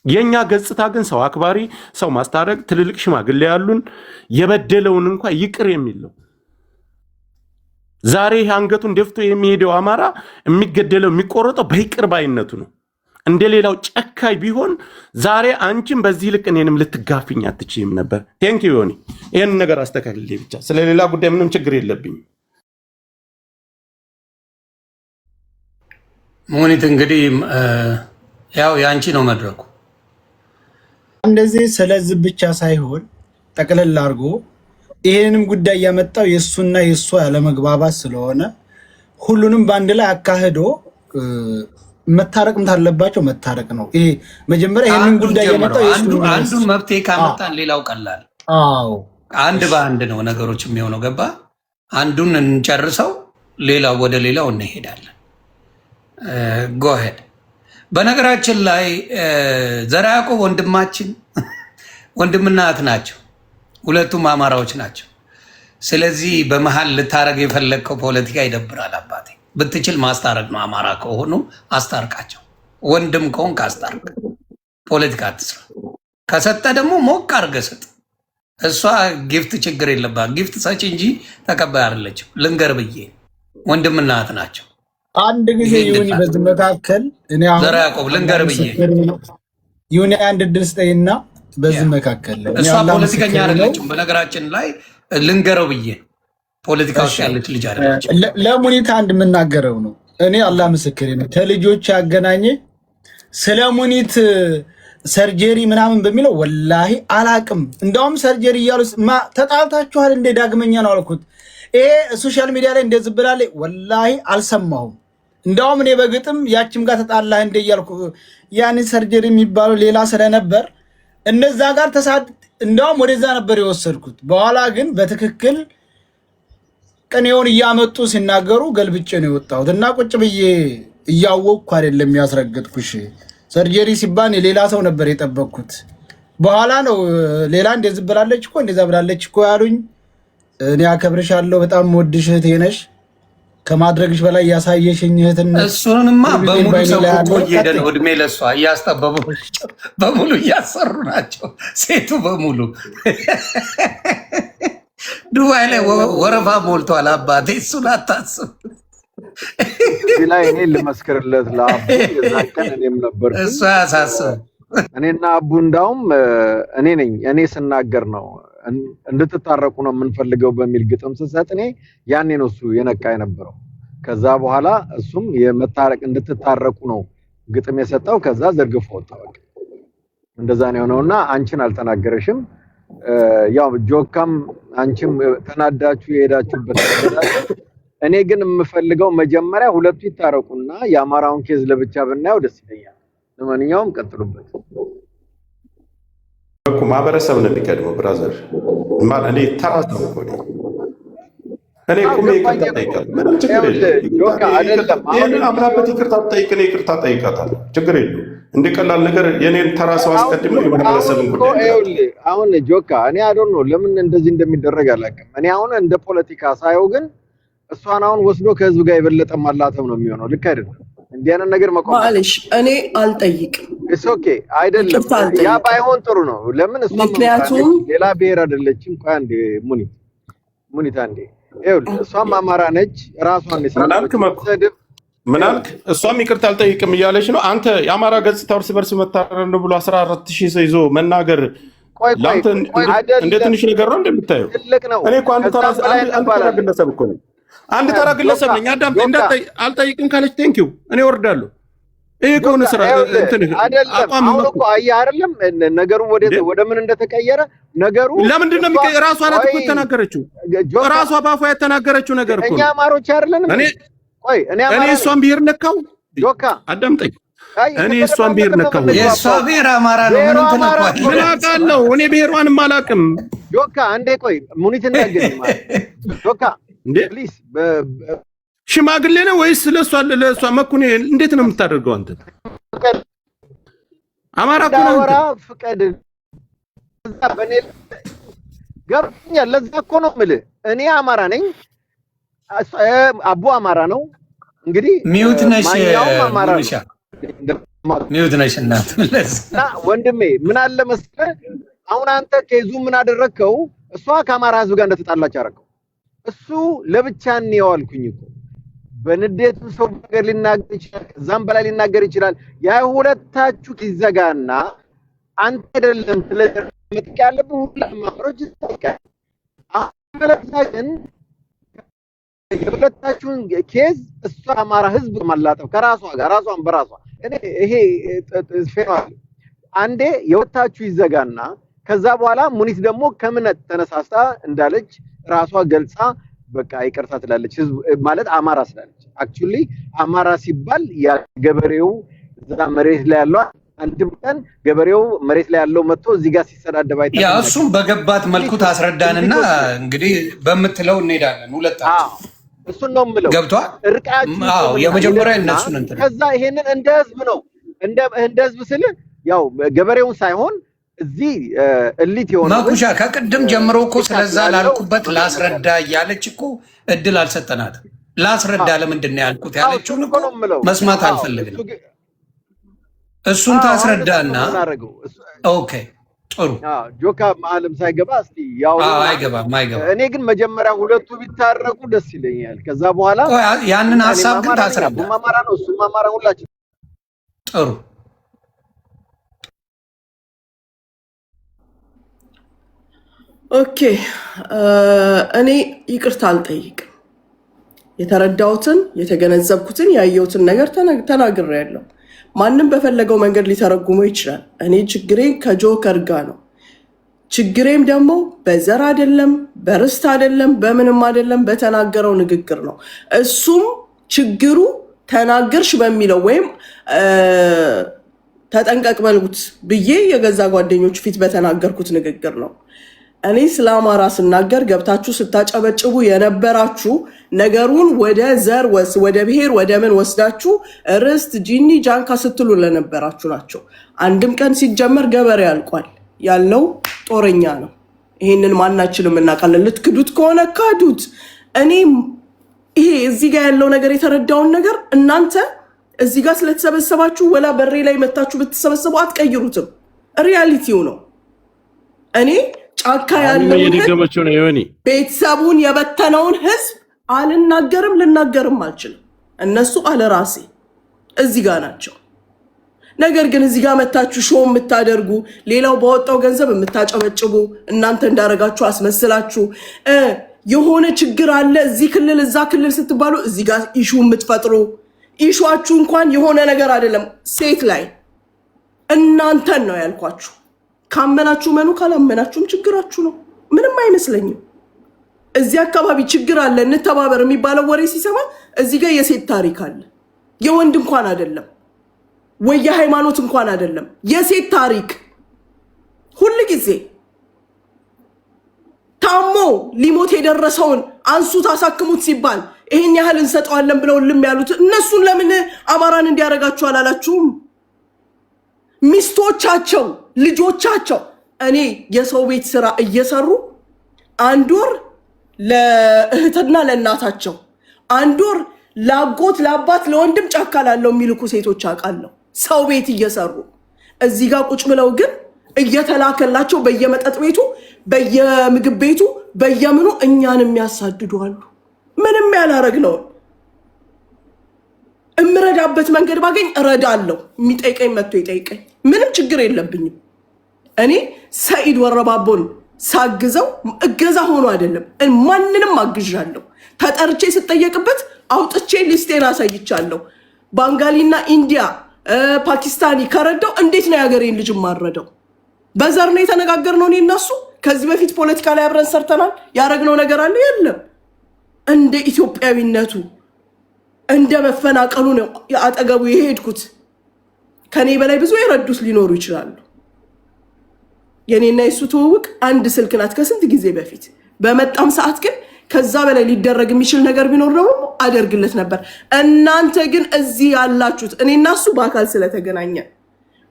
የኛ ገጽታ ግን ሰው አክባሪ፣ ሰው ማስታረቅ፣ ትልልቅ ሽማግሌ ያሉን የበደለውን እንኳ ይቅር የሚለው ዛሬ አንገቱን ደፍቶ የሚሄደው አማራ የሚገደለው የሚቆረጠው በይቅር ባይነቱ ነው። እንደሌላው ጨካይ ቢሆን ዛሬ አንቺም በዚህ ልክ እኔንም ልትጋፊኝ አትችይም ነበር። ቴንክ ዩ ዮኒ፣ ይህን ነገር አስተካክልልኝ ብቻ። ስለሌላ ጉዳይ ምንም ችግር የለብኝም። ሙኒት እንግዲህ ያው የአንቺ ነው መድረኩ። እንደዚህ ስለዚህ ብቻ ሳይሆን ጠቅለል አድርጎ ይሄንም ጉዳይ ያመጣው የእሱና የእሷ ያለመግባባት ስለሆነ ሁሉንም በአንድ ላይ አካሂዶ መታረቅም ታለባቸው መታረቅ ነው። ይሄ መጀመሪያ ይሄንን ጉዳይ ያመጣው አንዱን መፍትሄ ካመጣን ሌላው ቀላል። አዎ አንድ በአንድ ነው ነገሮች የሚሆነው። ገባ? አንዱን እንጨርሰው፣ ሌላው ወደ ሌላው እንሄዳለን። ጎሄድ። በነገራችን ላይ ዘርዓ ያዕቆብ ወንድማችን ወንድምና እህት ናቸው። ሁለቱም አማራዎች ናቸው። ስለዚህ በመሀል ልታረግ የፈለግከው ፖለቲካ ይደብራል አባቴ። ብትችል ማስታረቅ ነው። አማራ ከሆኑ አስታርቃቸው። ወንድም ከሆንክ አስታርቅ። ፖለቲካ አትስራ። ከሰጠ ደግሞ ሞቅ አድርገህ ስጥ። እሷ ጊፍት ችግር የለባት። ጊፍት ሰጪ እንጂ ተቀባይ አይደለችም። ልንገር ብዬ ወንድምና እህት ናቸው። አንድ ጊዜ ይሁን በዚህ መካከል እኔ አሁን ዘርዓ ያዕቆብ ልንገር ብዬ ይሁን አንድ ድል ስጠይና በዚህ መካከል እሷ ፖለቲከኛ አይደለችም። በነገራችን ላይ ልንገረው ብዬ ፖለቲካ ውስጥ ያለች ልጅ አይደለችም። ለሙኒት አንድ የምናገረው ነው። እኔ አላህ ምስክሬ ነው። ከልጆች ያገናኘ ስለ ሙኒት ሰርጀሪ ምናምን በሚለው ወላሂ አላቅም። እንደውም ሰርጀሪ እያሉ ተጣልታችኋል እንደ ዳግመኛ ነው አልኩት። ይሄ ሶሻል ሚዲያ ላይ እንደዚህ ብላለች ወላሂ አልሰማሁም። እንደውም እኔ በግጥም ያችም ጋር ተጣላህ እንደ እያልኩ ያን ሰርጀሪ የሚባለው ሌላ ስለነበር እነዛ ጋር እንደውም ወደዛ ነበር የወሰድኩት። በኋላ ግን በትክክል ቅኔውን እያመጡ ሲናገሩ ገልብጬ ነው የወጣሁት እና ቁጭ ብዬ እያወቅኩ አይደለም ያስረገጥኩሽ። ሰርጀሪ ሲባል ሌላ ሰው ነበር የጠበቅኩት። በኋላ ነው ሌላ እንደዚህ ብላለች እኮ እንደዛ ብላለች እኮ ያሉኝ። እኔ አከብርሻለሁ፣ በጣም ወድሽ እህቴ ነሽ፣ ከማድረግሽ በላይ ያሳየሽኝ እህትነት። እሱንማ በሙሉ ሰው እኮ እየሄደ ነው እድሜ ለሷ እያስጠበቡ በሙሉ እያሰሩ ናቸው። ሴቱ በሙሉ ዱባይ ላይ ወረፋ ሞልቷል። አባቴ እሱን አታስብ። ላይ እኔ ልመስክርለት ለአቡ የዛን ቀን እኔም ነበር። እሱ አያሳስብ። እኔና አቡ እንዳውም እኔ ስናገር ነው እንድትታረቁ ነው የምንፈልገው በሚል ግጥም ስሰጥ እኔ ያኔ ነው እሱ የነቃ የነበረው። ከዛ በኋላ እሱም የመታረቅ እንድትታረቁ ነው ግጥም የሰጠው። ከዛ ዘርግፎ ወጣ። በቃ እንደዛ ነው የሆነውና አንቺን አልተናገረሽም። ያው ጆካም አንቺም ተናዳችሁ የሄዳችሁበት ተናዳችሁ። እኔ ግን የምፈልገው መጀመሪያ ሁለቱ ይታረቁና የአማራውን ኬዝ ለብቻ ብናየው ደስ ይለኛል። ለማንኛውም ቀጥሉበት። እኮ ማህበረሰብ ነው የሚቀድመው ብራዘር። እኔ ተራ ሰው እኮ ነኝ። እኔ ቁሜ ይቅርታ ጠይቃለሁ። ምንም ችግር የለም። ይህንን አምናበት ይቅርታ ጠይቅ፣ እኔ ይቅርታ ጠይቃታለሁ። ችግር የለውም። እንደ ቀላል ነገር የኔን ተራ ሰው አስቀድመው የማህበረሰብን ጉዳይ አሁን ጆካ እኔ አዶን ነው ለምን እንደዚህ እንደሚደረግ አላውቅም። እኔ አሁን እንደ ፖለቲካ ሳየው ግን እሷን አሁን ወስዶ ከህዝብ ጋር የበለጠ ማላተም ነው የሚሆነው። ልክ አይደለም። እንዲህ አይነት ነገር መቆም ማለሽ እኔ አልጠይቅም። እሱ ኦኬ አይደለም። ያ ባይሆን ጥሩ ነው። ለምን እሷ ምክንያቱም ሌላ ብሔር አይደለችም። ቆይ አንዴ ሙኒት አንዴ እሷም አማራ ነች። ራሷን ምን አልክ? እሷም ይቅርታ አልጠይቅም እያለች ነው። አንተ የአማራ ገጽታ እርስ በርስ መታረር ነው ብሎ 14,000 ሰው ይዞ መናገር ለአንተ እንደ ትንሽ ነገር ነው እንደምታየው? እኔ እኮ አንድ ተራ ግለሰብ እኮ ነኝ። አንድ ተራ ግለሰብ ነኝ። አልጠይቅም ካለች ቴንኪው እኔ ወርዳለሁ። ይሄ ከሆነ ስራ አቋም እኮ አየህ አይደለም ነገሩ ወደ ምን እንደተቀየረ ነገሩ ለምንድን ነው የሚቀየር? ራሷ ናት እኮ የተናገረችው። ራሷ ባፏ የተናገረችው ነገር እኮ እኛ አማሮች አይደለንም። እኔ እሷን ብሔር ነካው? ጆካ አዳምጠኝ። እኔ እሷን ብሔር ነካው? የእሷ ብሔር አማራ ነው። ምን አውቃለሁ እኔ ብሔሯንም አላውቅም። ጆካ አንዴ ቆይ ሙኒት እናገኝ ማለት ጆካ ፕሊዝ ሽማግሌ ነው ወይስ ለሷ መኩኔ እንዴት ነው የምታደርገው አንተ? አማራ እኮ ነው አንተ። ፍቀድ እዛ በኔ ገብቶኛል። ለዛ እኮ ነው የምልህ እኔ አማራ ነኝ። አቡ አማራ ነው። እንግዲህ ሚውት ነሽ ሚውት ነሽ እናት እና ወንድሜ ምን አለ መሰለህ አሁን አንተ ከይዙ ምን አደረከው? እሷ ከአማራ ህዝብ ጋር እንደተጣላች አደረከው። እሱ ለብቻ ነው አልኩኝ እኮ በንዴቱ ሰው ነገር ሊናገር ይችላል፣ ከዛም በላይ ሊናገር ይችላል። ያ ሁለታችሁ ይዘጋና አንተ አይደለም ስለመጥቅ ያለብህ ሁሉም አማሮች ይታወቃል። አሁን የሁለታችሁን ኬዝ እሷ አማራ ህዝብ ማላጠፍ ከራሷ ጋር ራሷን በራሷ እኔ ይሄ ፌራል አንዴ የወታችሁ ይዘጋና ከዛ በኋላ ሙኒት ደግሞ ከእምነት ተነሳስታ እንዳለች ራሷ ገልጻ በቃ ይቅርታ ትላለች። ህዝብ ማለት አማራ ስላለች አክቹሊ አማራ ሲባል ያ ገበሬው እዛ መሬት ላይ ያለው አንድም ቀን ገበሬው መሬት ላይ ያለው መጥቶ እዚህ ጋር ሲሰዳደብ አይተናል። ያ እሱም በገባት መልኩ ታስረዳንና እንግዲህ በምትለው እንሄዳለን። ሁለታችን እሱን ነው የምለው። ገብቷል። እርቃችሁ የመጀመሪያ እነሱን እንትን ከዛ ይሄንን እንደ ህዝብ ነው እንደ ህዝብ ስል ያው ገበሬውን ሳይሆን እዚህ እሊት የሆነ ማኩሻ ከቅድም ጀምሮ እኮ ስለዛ ላልኩበት ላስረዳ እያለች እኮ እድል አልሰጠናትም። ላስረዳ ለምንድን ነው ያልኩት ያለችውን እኮ መስማት አልፈልግም። እሱን ታስረዳና ኦኬ ጥሩ ጆካ መሀልም ሳይገባ እስቲ ያው አይገባም። እኔ ግን መጀመሪያ ሁለቱ ቢታረቁ ደስ ይለኛል። ከዛ በኋላ ያንን ሐሳብ ግን ታስረዳ። አማራ ነው እሱም አማራ ሁላችን ጥሩ ኦኬ እኔ ይቅርታ አልጠይቅም። የተረዳሁትን የተገነዘብኩትን ያየሁትን ነገር ተናግሬያለሁ። ማንም በፈለገው መንገድ ሊተረጉመው ይችላል። እኔ ችግሬ ከጆከር ጋር ነው። ችግሬም ደግሞ በዘር አይደለም፣ በርስት አይደለም፣ በምንም አይደለም፣ በተናገረው ንግግር ነው። እሱም ችግሩ ተናገርሽ በሚለው ወይም ተጠንቀቅ በልጉት ብዬ የገዛ ጓደኞች ፊት በተናገርኩት ንግግር ነው። እኔ ስለ አማራ ስናገር ገብታችሁ ስታጨበጭቡ የነበራችሁ ነገሩን ወደ ዘር ወደ ብሔር ወደ ምን ወስዳችሁ ርስት ጂኒ ጃንካ ስትሉ ለነበራችሁ ናቸው። አንድም ቀን ሲጀመር ገበሬ ያልቋል ያለው ጦረኛ ነው። ይሄንን ማናችንም እናውቃለን። ልትክዱት ከሆነ ካዱት። እኔ ይሄ እዚህ ጋር ያለው ነገር የተረዳውን ነገር እናንተ እዚህ ጋር ስለተሰበሰባችሁ ወላ በሬ ላይ መታችሁ ብትሰበሰቡ አትቀይሩትም። ሪያሊቲው ነው። እኔ ጫካ ያለው ቤተሰቡን የበተነውን ህዝብ አልናገርም፣ ልናገርም አልችልም። እነሱ አለራሴ እዚህ ጋር ናቸው። ነገር ግን እዚህ ጋር መታችሁ ሾው የምታደርጉ ሌላው በወጣው ገንዘብ የምታጨበጭቡ እናንተ እንዳረጋችሁ አስመስላችሁ የሆነ ችግር አለ እዚህ ክልል እዛ ክልል ስትባሉ እዚህ ጋር ኢሹ የምትፈጥሩ ኢሹአችሁ እንኳን የሆነ ነገር አይደለም። ሴት ላይ እናንተን ነው ያልኳችሁ። ካመናችሁ መኑ፣ ካላመናችሁም ችግራችሁ ነው። ምንም አይመስለኝም። እዚህ አካባቢ ችግር አለ እንተባበር የሚባለው ወሬ ሲሰማ እዚህ ጋር የሴት ታሪክ አለ። የወንድ እንኳን አይደለም ወይ የሃይማኖት እንኳን አይደለም፣ የሴት ታሪክ ሁሉ ጊዜ ታሞ ሊሞት የደረሰውን አንሱት አሳክሙት ሲባል ይሄን ያህል እንሰጠዋለን ብለው ልም ያሉት እነሱን ለምን አማራን እንዲያረጋችሁ አላላችሁም? ሚስቶቻቸው ልጆቻቸው እኔ የሰው ቤት ስራ እየሰሩ አንድ ወር ለእህትና ለእናታቸው አንድ ወር ለአጎት ለአባት ለወንድም ጫካ ላለው የሚልኩ ሴቶች አውቃለሁ። ሰው ቤት እየሰሩ እዚህ ጋር ቁጭ ብለው ግን እየተላከላቸው በየመጠጥ ቤቱ በየምግብ ቤቱ በየምኑ እኛን የሚያሳድዱ አሉ። ምንም ያላረግነው እምረዳበት መንገድ ባገኝ እረዳለሁ። የሚጠይቀኝ መጥቶ ይጠይቀኝ፣ ምንም ችግር የለብኝም። እኔ ሰኢድ ወረባቦን ሳግዘው እገዛ ሆኖ አይደለም፣ ማንንም አግዣለሁ። ተጠርቼ ስጠየቅበት አውጥቼ ሊስቴን አሳይቻለሁ። ባንጋሊና ኢንዲያ ፓኪስታኒ ከረዳው እንዴት ነው የሀገሬን ልጅ ማረደው? በዘር ነው የተነጋገርነው። እኔ እነሱ ከዚህ በፊት ፖለቲካ ላይ አብረን ሰርተናል። ያረግነው ነገር አለ የለም? እንደ ኢትዮጵያዊነቱ እንደ መፈናቀሉ ነው አጠገቡ የሄድኩት። ከኔ በላይ ብዙ የረዱት ሊኖሩ ይችላሉ። የኔና የሱ ትውውቅ አንድ ስልክ ናት ከስንት ጊዜ በፊት። በመጣም ሰዓት ግን ከዛ በላይ ሊደረግ የሚችል ነገር ቢኖር ነው አደርግለት ነበር። እናንተ ግን እዚህ ያላችሁት እኔና እሱ በአካል ስለተገናኘን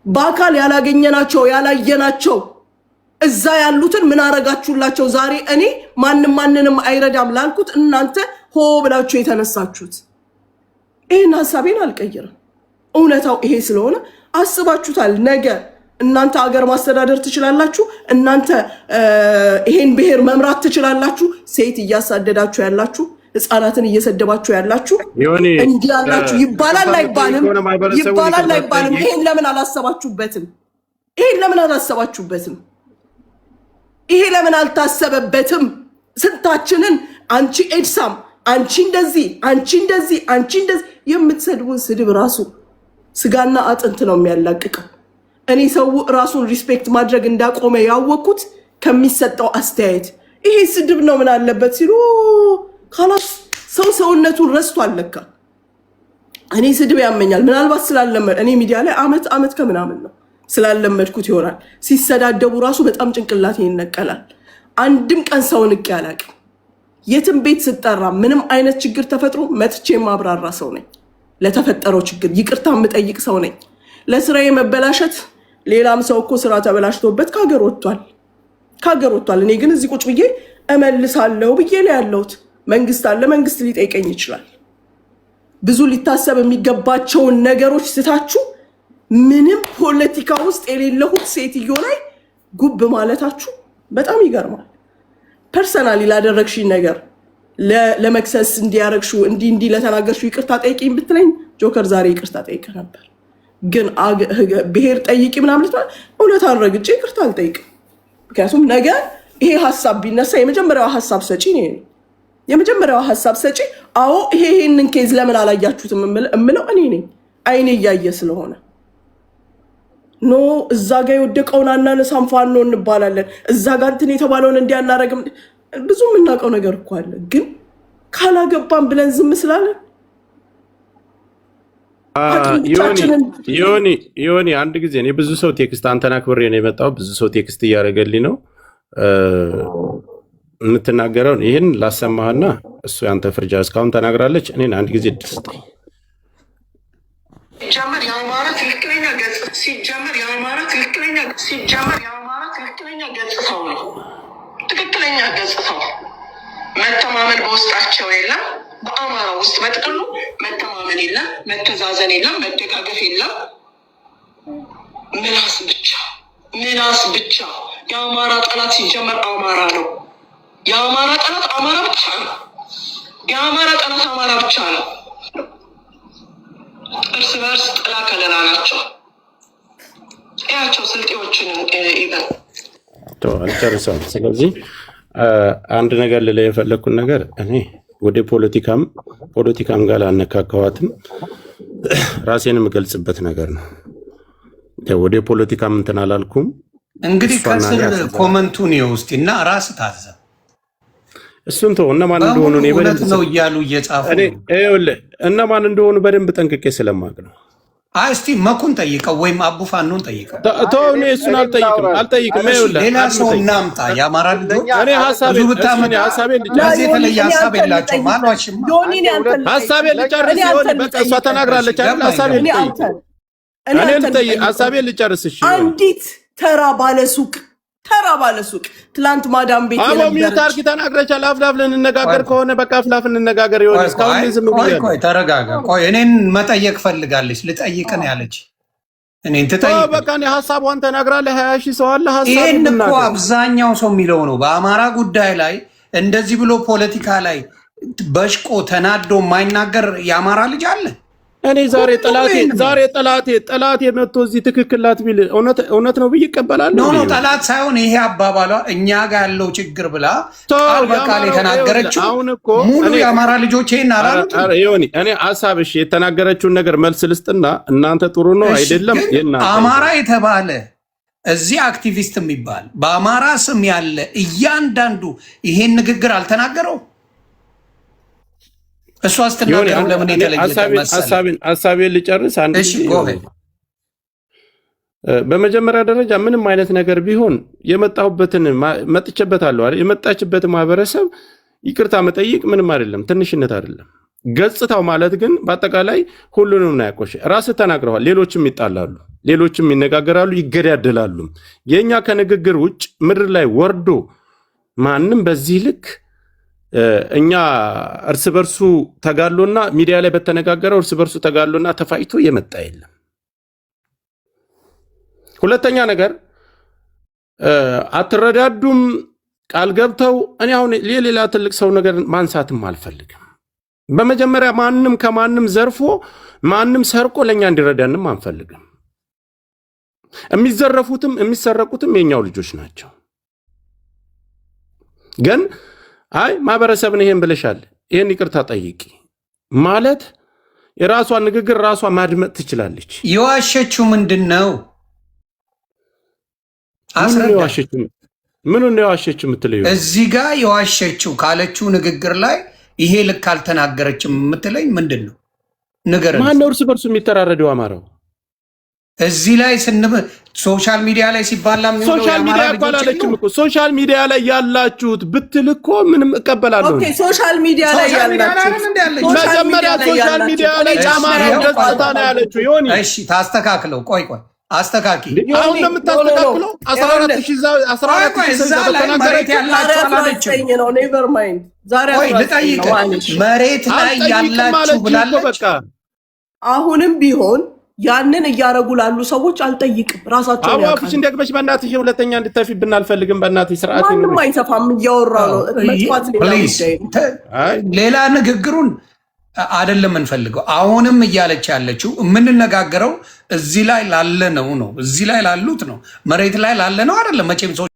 በአካል ያላገኘናቸው ያላየናቸው እዛ ያሉትን ምን አረጋችሁላቸው? ዛሬ እኔ ማንንም አይረዳም ላልኩት እናንተ ሆ ብላችሁ የተነሳችሁት። ይህን ሀሳቤን አልቀይርም። እውነታው ይሄ ስለሆነ አስባችሁታል። ነገ እናንተ አገር ማስተዳደር ትችላላችሁ። እናንተ ይሄን ብሔር መምራት ትችላላችሁ። ሴት እያሳደዳችሁ ያላችሁ፣ ህፃናትን እየሰደባችሁ ያላችሁ እንዲህ ያላችሁ ይባላል አይባልም? ይባላል አይባልም? ይሄን ለምን አላሰባችሁበትም? ይሄን ለምን አላሰባችሁበትም? ይሄ ለምን አልታሰበበትም? ስንታችንን አንቺ ኤድሳም አንቺ እንደዚህ አንቺ እንደዚህ አንቺ እንደዚህ የምትሰድቡን ስድብ ራሱ ስጋና አጥንት ነው የሚያላቅቀው። እኔ ሰው ራሱን ሪስፔክት ማድረግ እንዳቆመ ያወቅኩት ከሚሰጠው አስተያየት ይሄ ስድብ ነው ምን አለበት ሲሉ ካላስ ሰው ሰውነቱን ረስቶ አለካ። እኔ ስድብ ያመኛል። ምናልባት ስላለመድ እኔ ሚዲያ ላይ አመት ከምናምን ነው ስላለመድኩት ይሆናል። ሲሰዳደቡ ራሱ በጣም ጭንቅላቴ ይነቀላል። አንድም ቀን ሰው ንቄ አላቅም። የትም ቤት ስጠራ ምንም አይነት ችግር ተፈጥሮ መጥቼ ማብራራ ሰው ነኝ። ለተፈጠረው ችግር ይቅርታ የምጠይቅ ሰው ነኝ። ለስራዬ መበላሸት ሌላም ሰው እኮ ስራ ተበላሽቶበት ከሀገር ወጥቷል። እኔ ግን እዚህ ቁጭ ብዬ እመልሳለሁ ብዬ ላይ ያለሁት መንግስት አለ። መንግስት ሊጠይቀኝ ይችላል። ብዙ ሊታሰብ የሚገባቸውን ነገሮች ስታችሁ ምንም ፖለቲካ ውስጥ የሌለሁት ሴትዮ ላይ ጉብ ማለታችሁ በጣም ይገርማል። ፐርሰናሊ ላደረግሽኝ ነገር ለመክሰስ እንዲያረግሹ እንዲህ ለተናገርሽው ይቅርታ ጠይቂኝ ብትለኝ ጆከር ዛሬ ይቅርታ ጠይቅ ነበር። ግን ብሔር ጠይቂ ምናምን እውነት አረግጬ ይቅርታ አልጠይቅም። ምክንያቱም ነገ ይሄ ሀሳብ ቢነሳ የመጀመሪያው ሀሳብ ሰጪ ነው። የመጀመሪያው ሀሳብ ሰጪ አዎ ይሄንን ኬዝ ለምን አላያችሁትም እምለው እኔ ነኝ። አይኔ እያየ ስለሆነ ኖ እዛ ጋር የወደቀውን አናነሳም ፋኖ እንባላለን፣ እዛ ጋር እንትን የተባለውን እንዲያናረግም ብዙ የምናውቀው ነገር እኮ አለ። ግን ካላገባን ብለን ዝም ስላለን ዮኒ አንድ ጊዜ እኔ ብዙ ሰው ቴክስት አንተን አክብሬ ነው የመጣው። ብዙ ሰው ቴክስት እያደረገልኝ ነው የምትናገረውን ይህን ላሰማህና እሱ ያንተ ፍርጃ እስካሁን ተናግራለች። እኔን አንድ ጊዜ ድል ስጠኝ። ሲጀመር የአማራ ትክክለኛ ገጽታው ነው። ትክክለኛ ገጽታው መተማመን በውስጣቸው የለም። በአማራ ውስጥ በጥቅሉ መተማመን የለም፣ መተዛዘን የለም፣ መደጋገፍ የለም። ምላስ ብቻ። የአማራ ጠላት ሲጀመር አማራ ነው። የአማራ ጠላት አማራ ብቻ ነው። የአማራ ጠላት አማራ ብቻ ነው። እርስ በርስ ጥላ ከለላ ናቸው። ያቸው ስልጤዎችን ይበል አልጨርሰውም። ስለዚህ አንድ ነገር ልላ የፈለግኩን ነገር እኔ ወደ ፖለቲካም ጋር አነካከዋትም ራሴን የምገልጽበት ነገር ነው። ወደ ፖለቲካም እንትን አላልኩም። እንግዲህ ከስር ኮመንቱን የውስጥ እና ራስ ታዘብ እሱን ተው። እነማን እንደሆኑ ነው እያሉ እየጻፉ እነማን እንደሆኑ በደንብ ጠንቅቄ ስለማቅ ነው። እስቲ መኩን ጠይቀው ወይም አቡፋኖን ጠይቀው። እኔ እሱን አልጠይቅም። ሌላ ሰው እናምጣ። የአማራ ልጆች የተለየ ሀሳብ የላቸውም። ሀሳቤን ልጨርስ ሲሆን በቃ እሷ ተናግራለች አይደል? ሀሳቤን ልጨርስ። አንዲት ተራ ባለሱቅ ትላንት ማዳም ቤት ሚዩት አርጊ ተናግረቻል። አፍላፍ ልንነጋገር ከሆነ በቃ አፍላፍ እንነጋገር። ይሆን እስካሁን ዝም ብያለሁ። ቆይ ተረጋጋ። ቆይ እኔን መጠየቅ ፈልጋለች። ልጠይቅን ያለች እኔን ትጠይቅ። በቃ እኔ ሀሳቧን ተናግራለህ። 20 ሺህ ሰው አለ ሀሳብ። ይሄን እኮ አብዛኛው ሰው የሚለው ነው። በአማራ ጉዳይ ላይ እንደዚህ ብሎ ፖለቲካ ላይ በሽቆ ተናዶ የማይናገር የአማራ ልጅ አለ። እኔ ዛሬ ጠላቴ መጥቶ እዚህ ትክክል ላት ቢል እውነት ነው ብዬ እቀበላለሁ። ኖ ጠላት ሳይሆን ይሄ አባባሏ እኛ ጋር ያለው ችግር ብላ ቃል በቃል የተናገረችው ሙሉ የአማራ ልጆች ይሄን አላሉት። እኔ ሀሳብሽ የተናገረችውን ነገር መልስ ልስጥና እናንተ ጥሩ ነው አይደለም። አማራ የተባለ እዚህ አክቲቪስት የሚባል በአማራ ስም ያለ እያንዳንዱ ይሄን ንግግር አልተናገረው። እሱ አስተናገሩ ለምን የተለየ ሀሳቤን ልጨርስ። በመጀመሪያ ደረጃ ምንም አይነት ነገር ቢሆን መጥቼበታለሁ አይደል? የመጣችበት ማህበረሰብ ይቅርታ መጠይቅ ምንም አይደለም፣ ትንሽነት አይደለም። ገጽታው ማለት ግን በአጠቃላይ ሁሉንም ነው ያቆሸ። ራስህ ተናግረዋል። ሌሎችም ይጣላሉ፣ ሌሎችም ይነጋገራሉ፣ ይገዳደላሉ። የኛ ከንግግር ውጭ ምድር ላይ ወርዶ ማንም በዚህ ልክ እኛ እርስ በርሱ ተጋሎና ሚዲያ ላይ በተነጋገረው እርስ በርሱ ተጋሎና ተፋይቶ የመጣ የለም። ሁለተኛ ነገር አትረዳዱም ቃል ገብተው እኔ አሁን ሌላ ትልቅ ሰው ነገር ማንሳትም አልፈልግም። በመጀመሪያ ማንም ከማንም ዘርፎ ማንም ሰርቆ ለኛ እንዲረዳንም አንፈልግም። የሚዘረፉትም የሚሰረቁትም የኛው ልጆች ናቸው። ግን አይ ማህበረሰብን ይሄን ብለሻል፣ ይሄን ይቅርታ ጠይቂ ማለት የራሷን ንግግር ራሷ ማድመጥ ትችላለች። የዋሸችው ምንድነው? ምኑን ነው የዋሸችው የምትለዩ? እዚህ ጋር የዋሸችው ካለችው ንግግር ላይ ይሄ ልክ አልተናገረችም የምትለኝ ምንድነው? ንገረኝ። ማን ነው እርስ በርሱ የሚተራረደው አማራው? እዚህ ላይ ሶሻል ሚዲያ ላይ ሲባላ ሶሻል ሚዲያ አላለችም እኮ። ሶሻል ሚዲያ ላይ ያላችሁት ብትል እኮ ምንም እቀበላለሁ። ኦኬ ሶሻል ሚዲያ ላይ ያላችሁት መጀመሪያ ሶሻል ሚዲያ ላይ አማራው ገጽታ ነው ያለችው። ይሁን እሺ፣ ታስተካክለው። ቆይ አስተካኪ። አሁን ለምታስተካክለው 14000 መሬት ያላችሁ አላለችም ነው። ኔቨር ማይንድ ዛሬ ልጠይቅ። መሬት ላይ ያላችሁ ብላለች። በቃ አሁንም ቢሆን ያንን እያረጉ ላሉ ሰዎች አልጠይቅም። ራሳቸው ያውቃሉ። አዋፍሽ እንደግበሽ በእናትሽ ሁለተኛ እንድትተፊብን አልፈልግም። በእናትሽ ስርዓት ነው። ማንም አይተፋም። እያወራ ነው። ሌላ ንግግሩን አይደለም እንፈልገው። አሁንም እያለች ያለችው የምንነጋገረው እዚህ ላይ ላለ ነው። እዚህ ላይ ላሉት ነው። መሬት ላይ ላለ ነው አይደለም መቼም